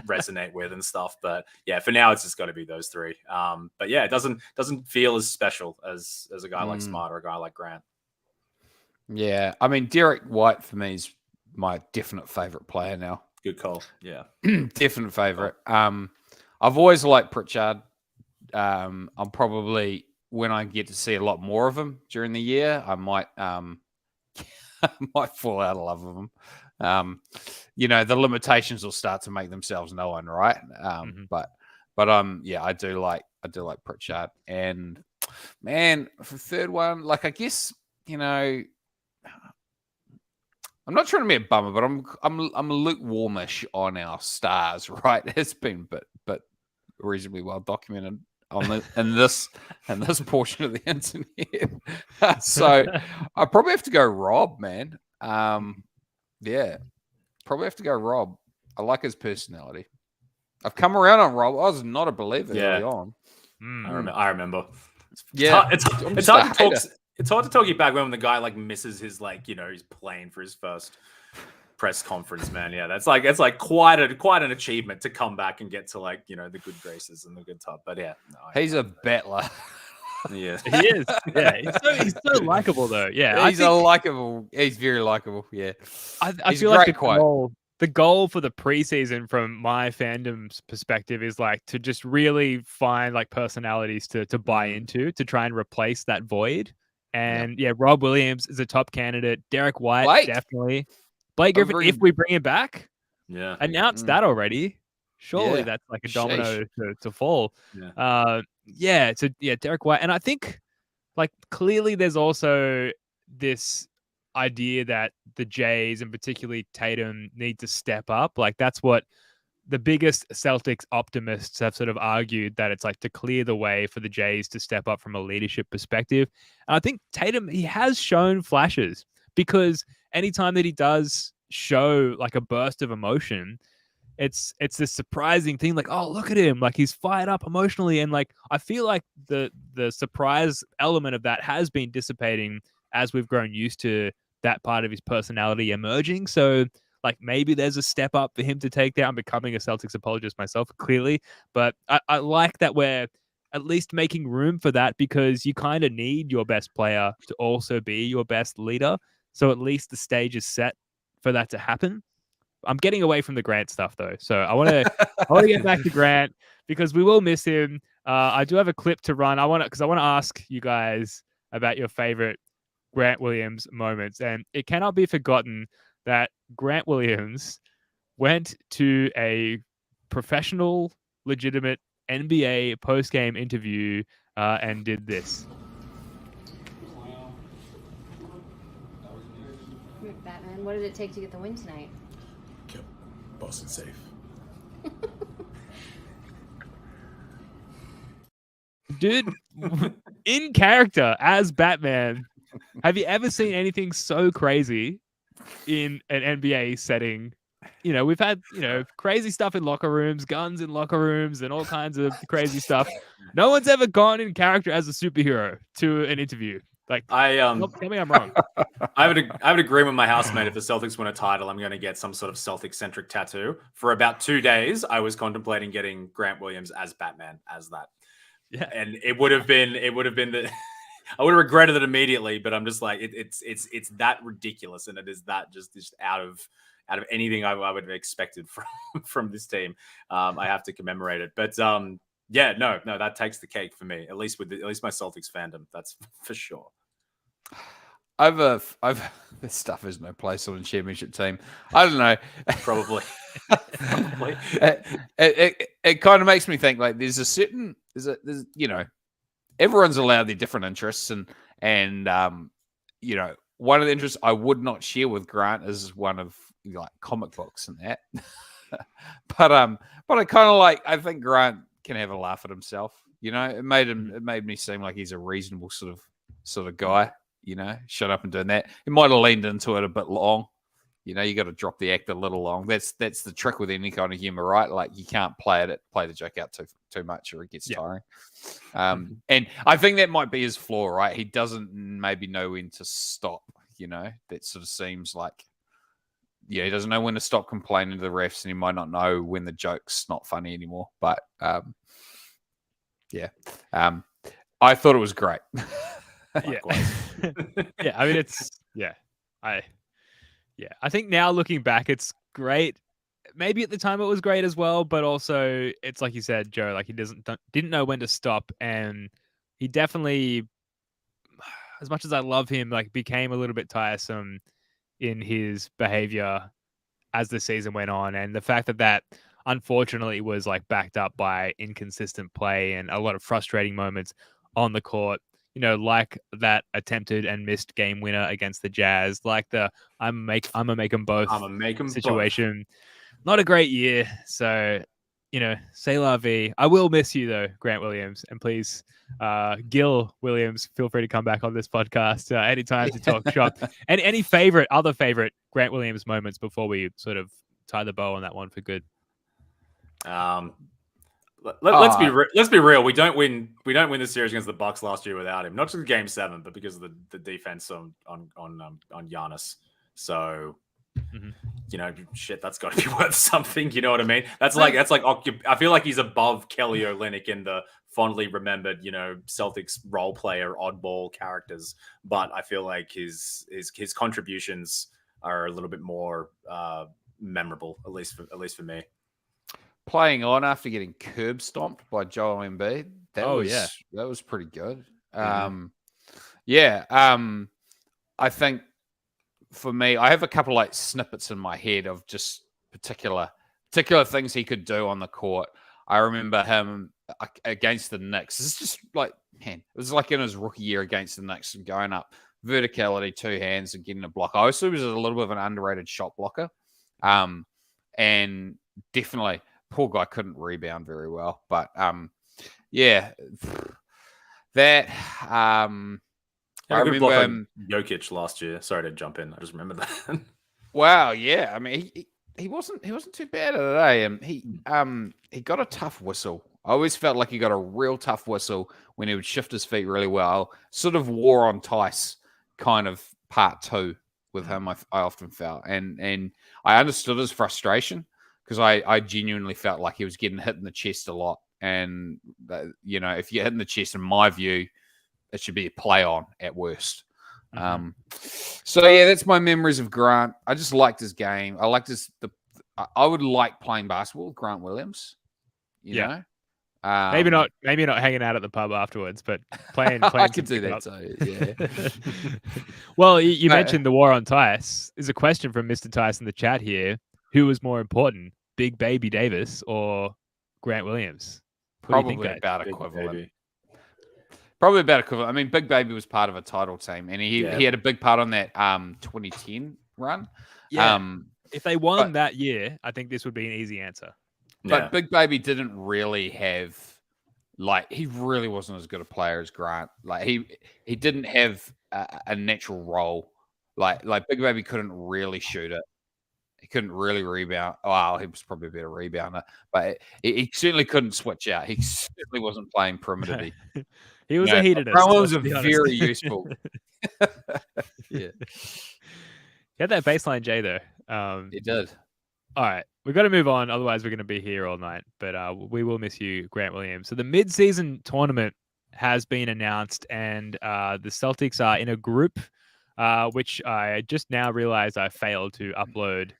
resonate with and stuff. But yeah, for now it's just got to be those 3. But yeah, it doesn't feel as special as a guy like Smart or a guy like Grant. Yeah, I mean, Derek White for me is my definite favorite player now. Good call. Yeah, definite favorite. I've always liked Pritchard. I'm probably, when I get to see a lot more of him during the year, I might might fall out of love with him. The limitations will start to make themselves known, right? But I do like Pritchard. And man, for third one, I guess I'm not trying to be a bummer, but I'm lukewarmish on our stars, right? It's been but reasonably well documented in this portion of the internet. So I probably have to go Rob, man. Probably have to go Rob. I like his personality. I've come around on Rob. I was not a believer early on. I remember. Yeah, it's hard to talk. It's hard to talk you back when the guy misses his he's playing for his first press conference, man. Yeah, that's quite an achievement to come back and get to the good graces and the good top. But yeah, he's a battler. Yeah, he is. Yeah, he's so likable though. Yeah, he's very likable. Yeah, I feel like the goal for the preseason from my fandom's perspective is to just really find personalities to buy into to try and replace that void. And Rob Williams is a top candidate. Derek White, definitely. Blake Griffin, if we bring him back, announce that already. Surely that's a domino to fall. Derek White. And I think clearly there's also this idea that the Jays and particularly Tatum need to step up. That's what the biggest Celtics optimists have sort of argued, that it's to clear the way for the Jays to step up from a leadership perspective. And I think Tatum, he has shown flashes, because anytime that he does show a burst of emotion, it's this surprising thing. Oh, look at him. He's fired up emotionally. And I feel like the surprise element of that has been dissipating as we've grown used to that part of his personality emerging. So maybe there's a step up for him to take there. I'm becoming a Celtics apologist myself, clearly. But I like that we're at least making room for that, because you kind of need your best player to also be your best leader. So at least the stage is set for that to happen. I'm getting away from the Grant stuff, though. So I want to get back to Grant, because we will miss him. I do have a clip to run. I want to ask you guys about your favorite Grant Williams moments. And it cannot be forgotten that Grant Williams went to a professional, legitimate NBA post-game interview and did this. Batman, what did it take to get the win tonight? Kept Boston safe. Dude, in character as Batman, have you ever seen anything so crazy in an NBA setting? We've had, crazy stuff in locker rooms, guns in locker rooms, and all kinds of crazy stuff. No one's ever gone in character as a superhero to an interview. Tell me I'm wrong. I would agree with my housemate. If the Celtics win a title, I'm going to get some sort of Celtic-centric tattoo. For about 2 days, I was contemplating getting Grant Williams as Batman, as that. Yeah, and it would have been the. I would have regretted it immediately, but I'm just it's that ridiculous, and it is that just out of anything I would have expected from this team. I have to commemorate it, but no, that takes the cake for me. At least my Celtics fandom, that's for sure. I've This stuff has no place on a championship team. I don't know. Probably. Probably. It kind of makes me think like there's everyone's allowed their different interests and one of the interests I would not share with Grant is one of like comic books and that. but I kind of I think Grant can have a laugh at himself. It made me seem like he's a reasonable sort of guy. Shut up and doing that. He might have leaned into it a bit long. You got to drop the act a little long. That's the trick with any kind of humor, right? Like you can't play the joke out too much or it gets tiring. And I think that might be his flaw, right? He doesn't maybe know when to stop. That sort of seems like, he doesn't know when to stop complaining to the refs, and he might not know when the joke's not funny anymore. But I thought it was great. I mean, I think now looking back, it's great. Maybe at the time it was great as well, but also it's like you said, Joe, like he didn't know when to stop, and he definitely, as much as I love him, like became a little bit tiresome in his behavior as the season went on, and the fact that unfortunately was like backed up by inconsistent play and a lot of frustrating moments on the court. Like that attempted and missed game winner against the Jazz, like the I'm gonna make them both situation. Both. Not a great year. So, c'est la vie. I will miss you though, Grant Williams, and please, Gil Williams, feel free to come back on this podcast anytime to talk shop. And any other favorite Grant Williams moments before we sort of tie the bow on that one for good. Let's be real. We don't win the series against the Bucks last year without him. Not just Game 7, but because of the defense on Giannis. So, shit, that's got to be worth something. You know what I mean? That's like I feel like he's above Kelly Olynyk in the fondly remembered, Celtics role player oddball characters. But I feel like his contributions are a little bit more memorable, at least for me. Playing on after getting curb stomped by Joel Embiid. That was pretty good. I think for me, I have a couple like snippets in my head of just particular things he could do on the court. I remember him against the Knicks. It's just like, man, it was like in his rookie year against the Knicks, going up verticality, two hands and getting a block. I also was a little bit of an underrated shot blocker. And definitely, poor guy couldn't rebound very well, but that I remember Jokic last year. Sorry to jump in. I just remember that. Wow, yeah. I mean, he wasn't too bad at it. He got a tough whistle. I always felt like he got a real tough whistle when he would shift his feet really well. Sort of War on Tice kind of part 2 with him. I often felt, and I understood his frustration, because I genuinely felt like he was getting hit in the chest a lot. And, if you hit in the chest, in my view, it should be a play on at worst. That's my memories of Grant. I just liked his game. I liked I would like playing basketball with Grant Williams, you know? Maybe not hanging out at the pub afterwards, but playing I could do that too, yeah. Well, you mentioned the war on Tice. There's a question from Mr. Tice in the chat here. Who was more important, Big Baby Davis or Grant Williams? Probably about equivalent. Probably about equivalent. I mean, Big Baby was part of a title team, and he had a big part on that 2010 run. Yeah. If they won that year, I think this would be an easy answer. But Big Baby didn't really have, he really wasn't as good a player as Grant. He didn't have a natural role. Like Big Baby couldn't really shoot it. He couldn't really rebound. Oh, he was probably a better rebounder, but he certainly couldn't switch out. He certainly wasn't playing perimeter. He was a heated. Grant was very useful. Yeah. He had that baseline J though. He did. All right, we've got to move on. Otherwise, we're going to be here all night. But we will miss you, Grant Williams. So the mid-season tournament has been announced, and the Celtics are in a group, which I just now realized I failed to upload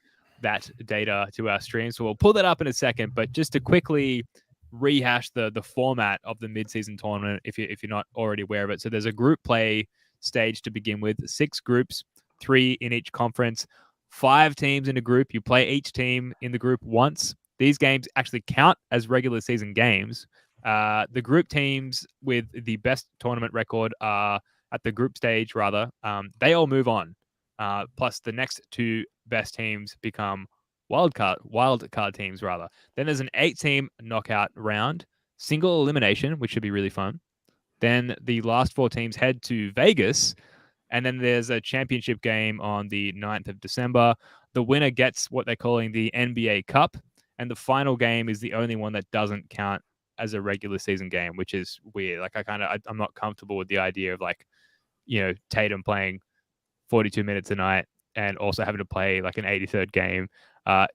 that data to our stream. So we'll pull that up in a second. But just to quickly rehash the format of the mid-season tournament, if you're not already aware of it. So there's a group play stage to begin with, 6 groups, 3 in each conference, 5 teams in a group. You play each team in the group once. These games actually count as regular season games. The group teams with the best tournament record are at the group stage, they all move on. Plus, the next 2 best teams become wild card teams, rather. Then there's an 8-team knockout round, single elimination, which should be really fun. Then the last 4 teams head to Vegas, and then there's a championship game on the 9th of December. The winner gets what they're calling the NBA Cup, and the final game is the only one that doesn't count as a regular season game, which is weird. Like, I'm not comfortable with the idea of, like, Tatum playing 42 minutes a night and also having to play like an 83rd game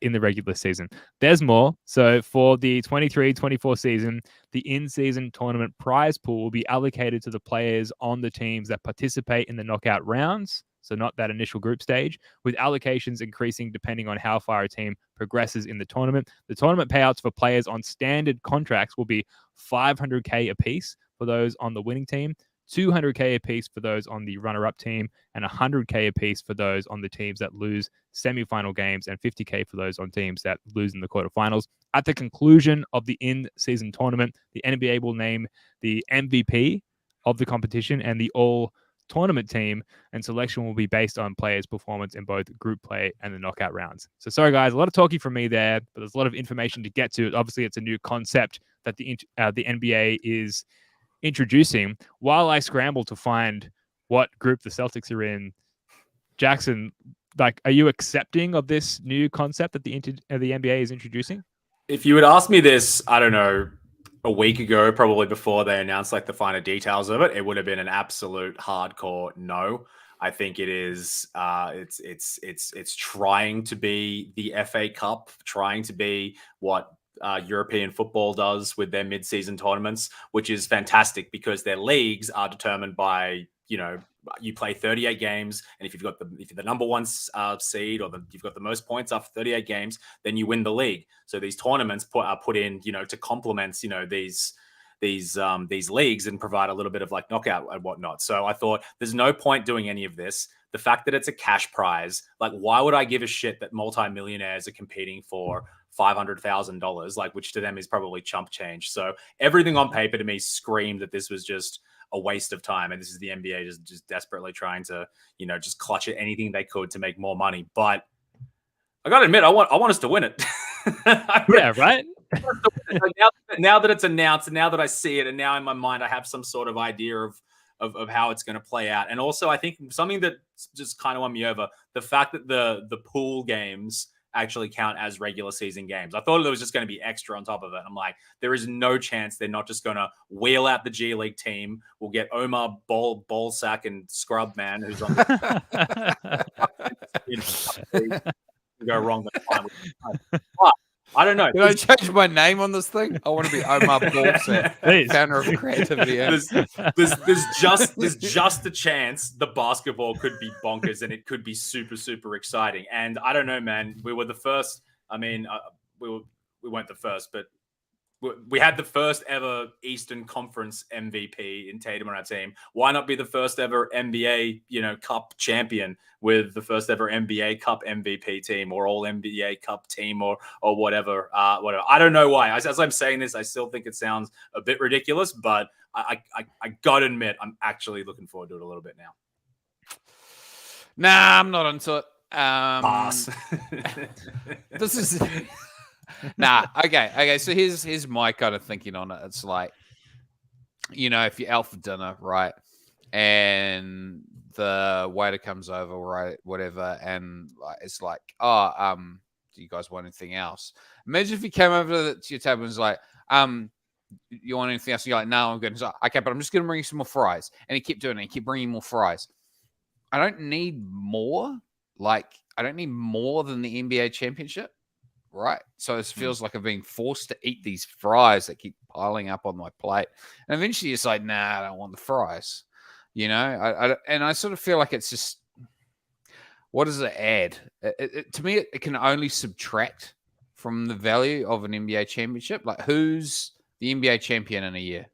in the regular season. There's more. So for the 23-24 season, the in-season tournament prize pool will be allocated to the players on the teams that participate in the knockout rounds. So not that initial group stage, with allocations increasing depending on how far a team progresses in the tournament. The tournament payouts for players on standard contracts will be $500K apiece for those on the winning team, $200K apiece for those on the runner-up team, and $100K apiece for those on the teams that lose semifinal games, and $50K for those on teams that lose in the quarterfinals. At the conclusion of the in-season tournament, the NBA will name the MVP of the competition and the all-tournament team, and selection will be based on players' performance in both group play and the knockout rounds. So sorry, guys, a lot of talking from me there, but there's a lot of information to get to. Obviously, it's a new concept that the NBA is introducing. While I scramble to find what group the Celtics are in, Jackson, like, are you accepting of this new concept that the NBA is introducing? If you would ask me this, I don't know, a week ago, probably before they announced like the finer details of it, it would have been an absolute hardcore no. I think it is. It's trying to be the FA Cup, trying to be what European football does with their mid-season tournaments, which is fantastic because their leagues are determined by, you play 38 games, and if you're the number 1 seed, or you've got the most points after 38 games, then you win the league. So these tournaments are put in, to complement, these leagues and provide a little bit of like knockout and whatnot. So I thought there's no point doing any of this. The fact that it's a cash prize, like, why would I give a shit that multimillionaires are competing for $500,000, like, which to them is probably chump change. So everything on paper to me screamed that this was just a waste of time, and this is the NBA just desperately trying to, just clutch at anything they could to make more money. But I gotta admit, I want us to win it. Yeah, right. Like, now that it's announced, and now that I see it, and now in my mind I have some sort of idea of how it's going to play out. And also, I think something that just kind of won me over, the fact that the pool games actually count as regular season games. I thought it was just going to be extra on top of it. I'm like, there is no chance they're not just going to wheel out the G League team. We'll get Omar Ballsack and Scrub Man, who's on the go wrong. But I don't know. Did I change my name on this thing? I want to be Omar Ballsack, founder of creativity. There's just a chance the basketball could be bonkers, and it could be super, super exciting. And I don't know, man. We were the first. I mean, we weren't the first, but we had the first ever Eastern Conference MVP in Tatum on our team. Why not be the first ever NBA, Cup champion with the first ever NBA Cup MVP team, or all NBA Cup team, or whatever. Whatever. I don't know why. As I'm saying this, I still think it sounds a bit ridiculous, but I gotta admit, I'm actually looking forward to it a little bit now. Nah, I'm not into it. Pass. This is. Nah, okay. So here's my kind of thinking on it. It's like, if you're out for dinner, right, and the waiter comes over, right, whatever, and it's like, do you guys want anything else? Imagine if he came over to your table and was like, you want anything else? And you're like, no, I'm good. He's like, okay, but I'm just going to bring you some more fries. And he kept doing it. He kept bringing more fries. I don't need more. Like, I don't need more than the NBA championship. Right. So it feels like I'm being forced to eat these fries that keep piling up on my plate. And eventually it's like, nah, I don't want the fries. I sort of feel like it's just, what does it add? To me, it can only subtract from the value of an NBA championship. Like, who's the NBA champion in a year?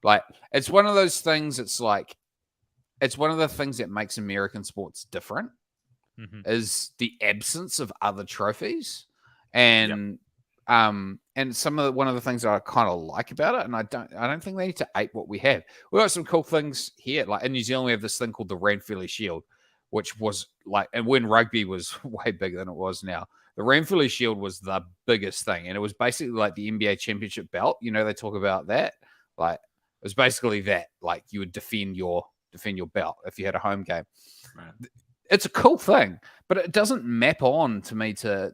Like, it's one of those things. It's like, it's one of the things that makes American sports different. is the absence of other trophies, and one of the things that I kind of like about it, and I don't think they need to ape what we have. We've got some cool things here. Like in New Zealand, we have this thing called the Ranfurly Shield, which was like, and when rugby was way bigger than it was now, the Ranfurly Shield was the biggest thing, and it was basically like the NBA championship belt. You know, they talk about that. Like it was basically that. Like you would defend your belt if you had a home game. Right. It's a cool thing, but it doesn't map on to me to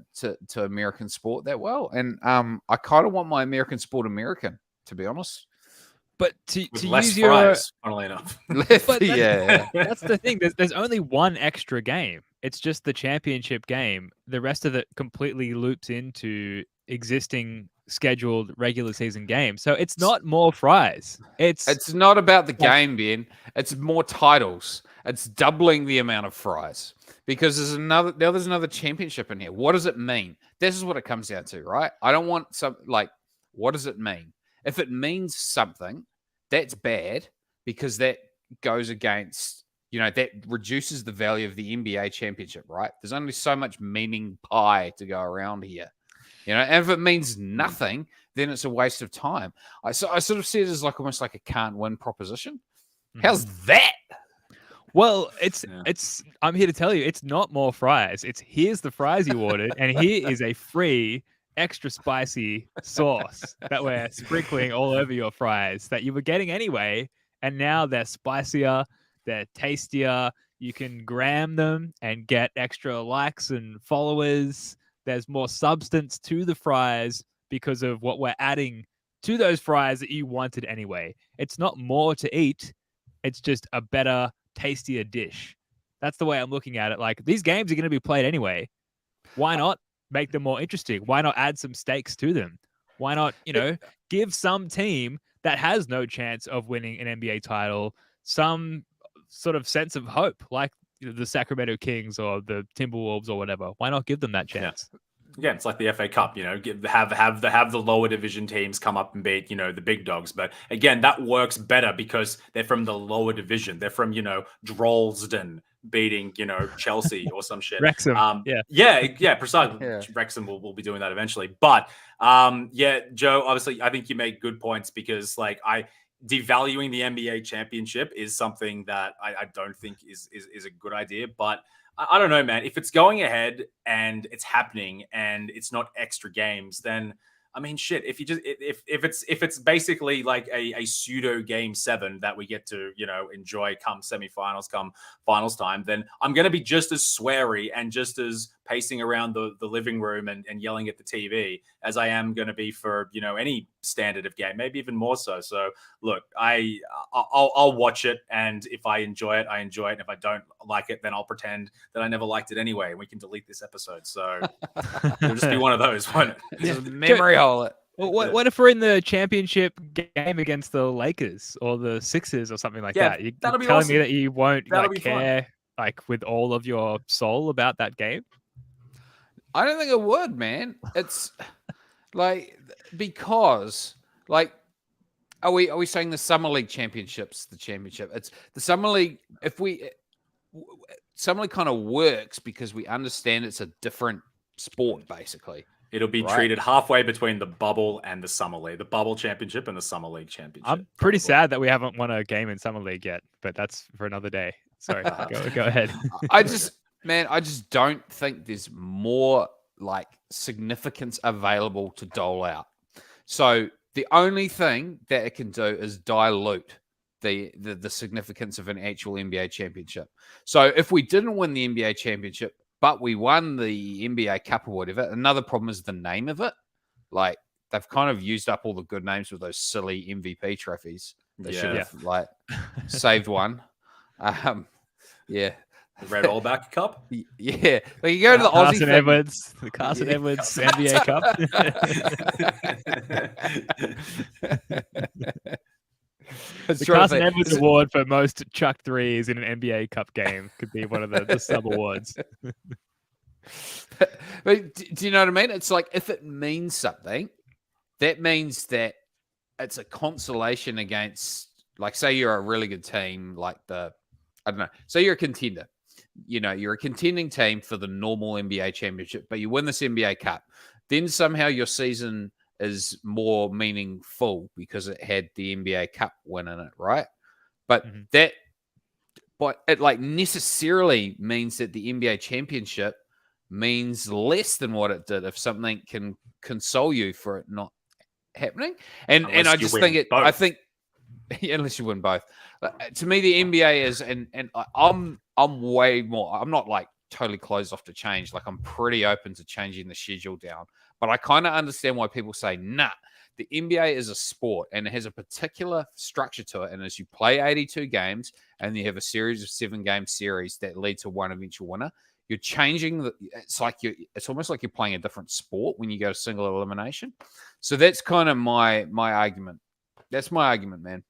American sport that well. And I kind of want my American sport American, to be honest. But to less use fries, funnily enough. That's the thing. There's only one extra game. It's just the championship game. The rest of it completely loops into existing scheduled regular season games. So it's not more fries. It's not about the game, Ben. It's more titles. It's doubling the amount of fries because there's another championship in here. What does it mean? This is what it comes down to, right? I don't want what does it mean? If it means something, that's bad because that goes against, that reduces the value of the NBA championship, right? There's only so much meaning pie to go around here. And if it means nothing, then it's a waste of time. I sort of see it as almost like a can't win proposition. How's that? Well, I'm here to tell you, it's not more fries. It's here's the fries you ordered, and here is a free extra spicy sauce that we're sprinkling all over your fries that you were getting anyway. And now they're spicier, they're tastier. You can gram them and get extra likes and followers. There's more substance to the fries because of what we're adding to those fries that you wanted anyway. It's not more to eat. It's just a better, tastier dish. That's the way I'm looking at it. Like, these games are going to be played anyway. Why not make them more interesting? Why not add some stakes to them? Why not, give some team that has no chance of winning an NBA title some sort of sense of hope, like the Sacramento Kings or the Timberwolves or whatever? Why not give them that chance? Yeah, it's like the FA Cup, have the lower division teams come up and beat, the big dogs. But again, that works better because they're from the lower division. They're from, Droylsden beating, Chelsea or some shit. Wrexham. Yeah, precisely. Yeah. Wrexham will be doing that eventually. But Joe, obviously, I think you make good points because devaluing the NBA championship is something that I don't think is a good idea. But I don't know, man. If it's going ahead and it's happening and it's not extra games, then I mean, shit. If you just if it's basically like a pseudo game 7 that we get to enjoy come semifinals, come finals time, then I'm gonna be just as sweary and just as pacing around the living room and yelling at the TV as I am gonna be for any standard of game, maybe even more so. So look, I'll watch it, and if I enjoy it, I enjoy it. And if I don't like it, then I'll pretend that I never liked it anyway, and we can delete this episode. So it'll just be one of those, won't it? Just memory hole it. Well, what if we're in the championship game against the Lakers or the Sixers or something like that? You're that'll be telling awesome. me that you won't care fun. With all of your soul about that game? I don't think it would, man. It's because are we saying the Summer League championships, the championship? It's the Summer League. Summer League kind of works because we understand it's a different sport, basically. It'll be treated halfway between the bubble and the Summer League, the bubble championship and the Summer League championship. I'm pretty sad that we haven't won a game in Summer League yet, but that's for another day. Sorry, go ahead. I just don't think there's more significance available to dole out. So the only thing that it can do is dilute the significance of an actual NBA championship. So if we didn't win the NBA championship, but we won the NBA Cup or whatever, another problem is the name of it. They've kind of used up all the good names with those silly MVP trophies. They should have saved one. The Red Allback Cup? Yeah. You go to the Aussie Carson Edwards, the Carson Edwards NBA Cup. The Carson Edwards Award for most chucked threes in an NBA Cup game could be one of the sub awards. But do you know what I mean? It's like, if it means something, that means that it's a consolation against, say you're a really good team, say you're a contender, you're a contending team for the normal NBA championship, but you win this NBA Cup. Then somehow your season is more meaningful because it had the NBA Cup win in it, right? But it like necessarily means that the NBA championship means less than what it did if something can console you for it not happening. And I just think it. Both. I think unless you win both, to me the NBA is, and I'm way more. I'm not like totally closed off to change. Like I'm pretty open to changing the schedule down, but I kind of understand why people say nah. The NBA is a sport and it has a particular structure to it. And as you play 82 games and you have a series of 7-game series that lead to one eventual winner, you're changing it's almost like you're playing a different sport when you go to single elimination. So that's kind of my argument. That's my argument, man.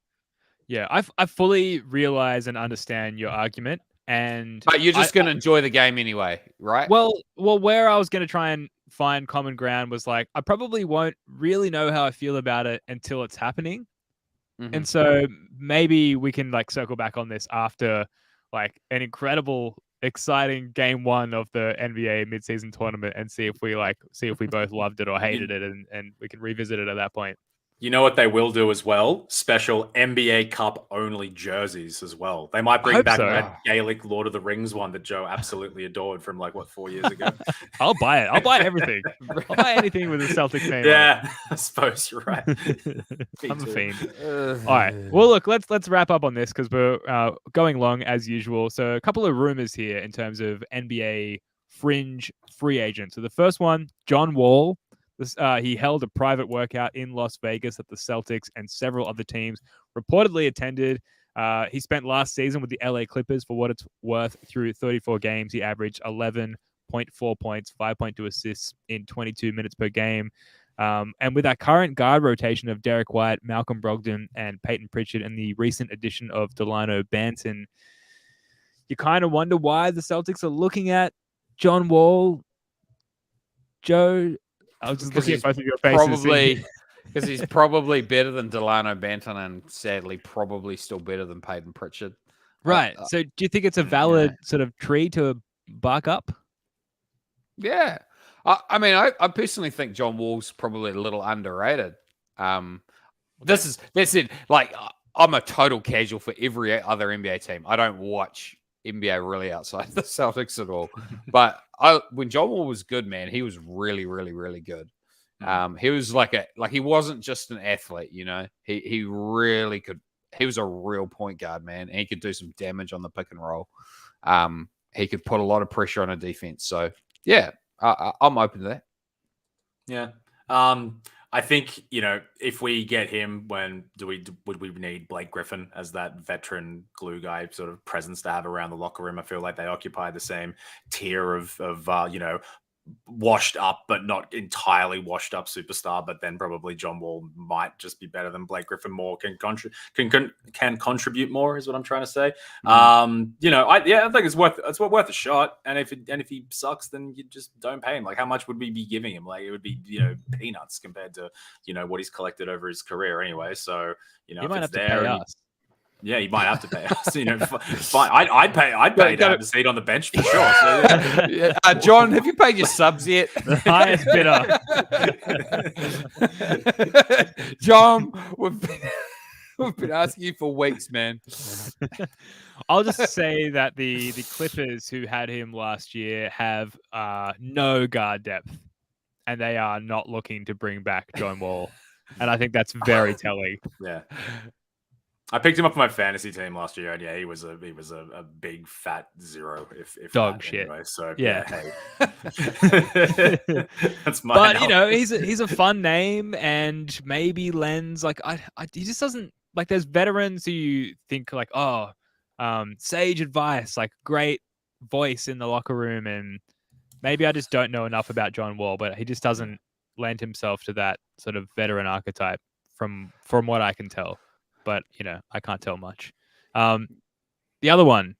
Yeah, I fully realize and understand your argument. But you're just going to enjoy the game anyway, right? Well, where I was going to try and find common ground was like, I probably won't really know how I feel about it until it's happening. Mm-hmm. And so maybe we can like circle back on this after like an incredible, exciting game 1 of the NBA midseason tournament and see if we both loved it or hated it, and we can revisit it at that point. You know what they will do as well? Special NBA Cup only jerseys as well. They might bring back that Gaelic Lord of the Rings one that Joe absolutely adored from 4 years ago. I'll buy it. I'll buy everything. I'll buy anything with a Celtics name. Yeah, I suppose you're right. I'm a fiend. All right. Well, look, let's wrap up on this because we're going long as usual. So a couple of rumors here in terms of NBA fringe free agents. So the first one, John Wall. He held a private workout in Las Vegas that the Celtics and several other teams reportedly attended. He spent last season with the LA Clippers. For what it's worth, through 34 games, he averaged 11.4 points, 5.2 assists in 22 minutes per game. And with that current guard rotation of Derek White, Malcolm Brogdon, and Peyton Pritchard, and the recent addition of Delano Banton, you kind of wonder why the Celtics are looking at John Wall. Joe, I was just looking at both of your faces. Probably because he's probably better than Delano Banton and sadly probably still better than Peyton Pritchard. Right. So do you think it's a valid sort of tree to bark up? Yeah. I mean, I personally think John Wall's probably a little underrated. That's it. Like, I'm a total casual for every other NBA team. I don't watch NBA really outside the Celtics at all. But when John Wall was good, man, he was really, really, really good. He was he wasn't just an athlete, He really could. He was a real point guard, man, and he could do some damage on the pick and roll. He could put a lot of pressure on a defense. So yeah, I'm open to that. Yeah. I think, if we get him, would we need Blake Griffin as that veteran glue guy sort of presence to have around the locker room? I feel like they occupy the same tier of washed up, but not entirely washed up superstar. But then probably John Wall might just be better than Blake Griffin. More can contribute more is what I'm trying to say. I think it's worth a shot. And if he sucks, then you just don't pay him. Like, how much would we be giving him? Like, it would be peanuts compared to what he's collected over his career anyway. So you might have to pay us. Yeah, you might have to pay us. Fine. I'd pay to have a seat on the bench for sure. So, yeah. John, have you paid your subs yet? The highest bidder. John, we've been asking you for weeks, man. I'll just say that the Clippers, who had him last year, have no guard depth, and they are not looking to bring back John Wall. And I think that's very telling. Yeah. I picked him up for my fantasy team last year, and yeah, he was a big fat zero. If dog shit. Anyway, so yeah, hey. That's my. But he's a fun name, and maybe lends he just doesn't like. There's veterans who you think like, sage advice, like great voice in the locker room, and maybe I just don't know enough about John Wall, but he just doesn't lend himself to that sort of veteran archetype from what I can tell. But, I can't tell much. The other one,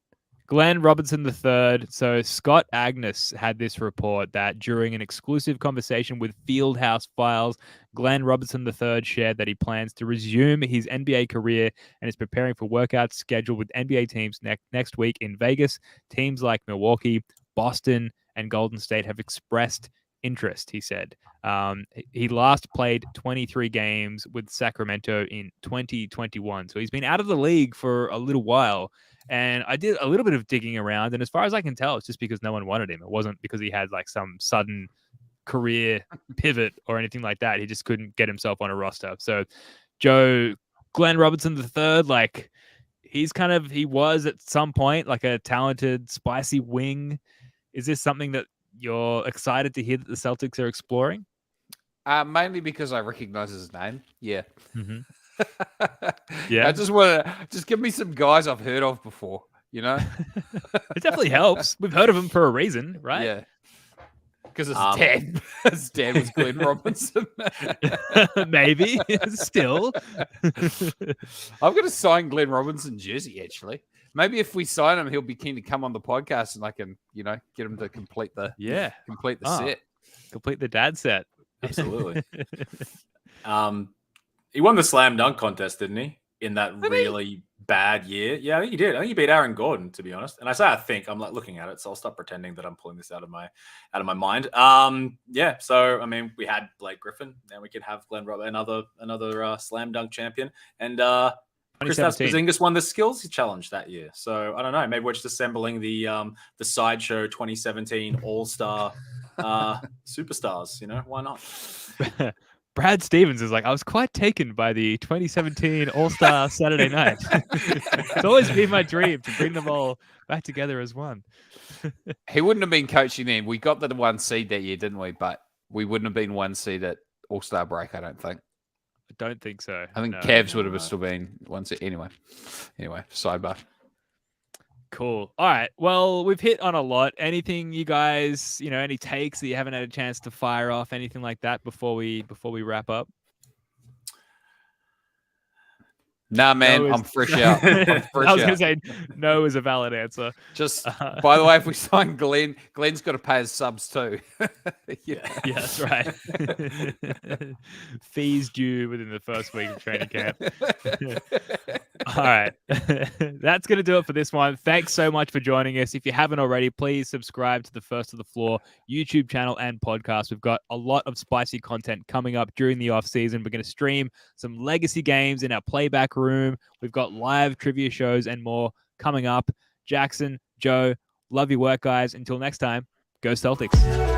Glenn Robinson III. So Scott Agnes had this report that during an exclusive conversation with Fieldhouse Files, Glenn Robinson III shared that he plans to resume his NBA career and is preparing for workouts scheduled with NBA teams next week in Vegas. Teams like Milwaukee, Boston, and Golden State have expressed interest, he said. He last played 23 games with Sacramento in 2021. So he's been out of the league for a little while. And I did a little bit of digging around. And as far as I can tell, it's just because no one wanted him. It wasn't because he had like some sudden career pivot or anything like that. He just couldn't get himself on a roster. So Joe, Glenn Robinson III, like he was at some point like a talented, spicy wing. Is this something that you're excited to hear that the Celtics are exploring? Mainly because I recognize his name. Yeah. Mm-hmm. Yeah. I just want to give me some guys I've heard of before, you know? It definitely helps. We've heard of him for a reason, right? Yeah. Because his dad, his dad was Glenn Robinson. Maybe. Still. I've got to sign Glenn Robinson jersey, actually. Maybe if we sign him, he'll be keen to come on the podcast and I can, get him to complete the set. Complete the dad set. Absolutely. He won the slam dunk contest, didn't he? In that really bad year. Yeah, I think he did. I think he beat Aaron Gordon, to be honest. And I say I think, I'm like looking at it, so I'll stop pretending that I'm pulling this out of my mind. Yeah, so I mean, we had Blake Griffin, now we can have Glenn Robinson, another slam dunk champion. And Kristaps Porzingis won the skills challenge that year. So I don't know, maybe we're just assembling the sideshow 2017 All-Star superstars, why not? Brad Stevens is like, I was quite taken by the 2017 All-Star Saturday night. It's always been my dream to bring them all back together as one. He wouldn't have been coaching then. We got the 1 seed that year, didn't we? But we wouldn't have been 1 seed at All-Star break, I don't think. I don't think so. I think Cavs would have still been 1 seed. Anyway, sidebar. Cool. All right. Well, we've hit on a lot. Anything you guys, any takes that you haven't had a chance to fire off, anything like that before we wrap up? Nah, man, I'm fresh out. I was going to say no is a valid answer. Just, by the way, if we sign Glenn, Glenn's got to pay his subs too. Yeah, that's right. Fees due within the first week of training camp. All right. That's going to do it for this one. Thanks so much for joining us. If you haven't already, please subscribe to the First to the Floor YouTube channel and podcast. We've got a lot of spicy content coming up during the off season. We're going to stream some legacy games in our playback room. We've got live trivia shows and more coming up. Jackson, Joe, love your work, guys. Until next time, go Celtics.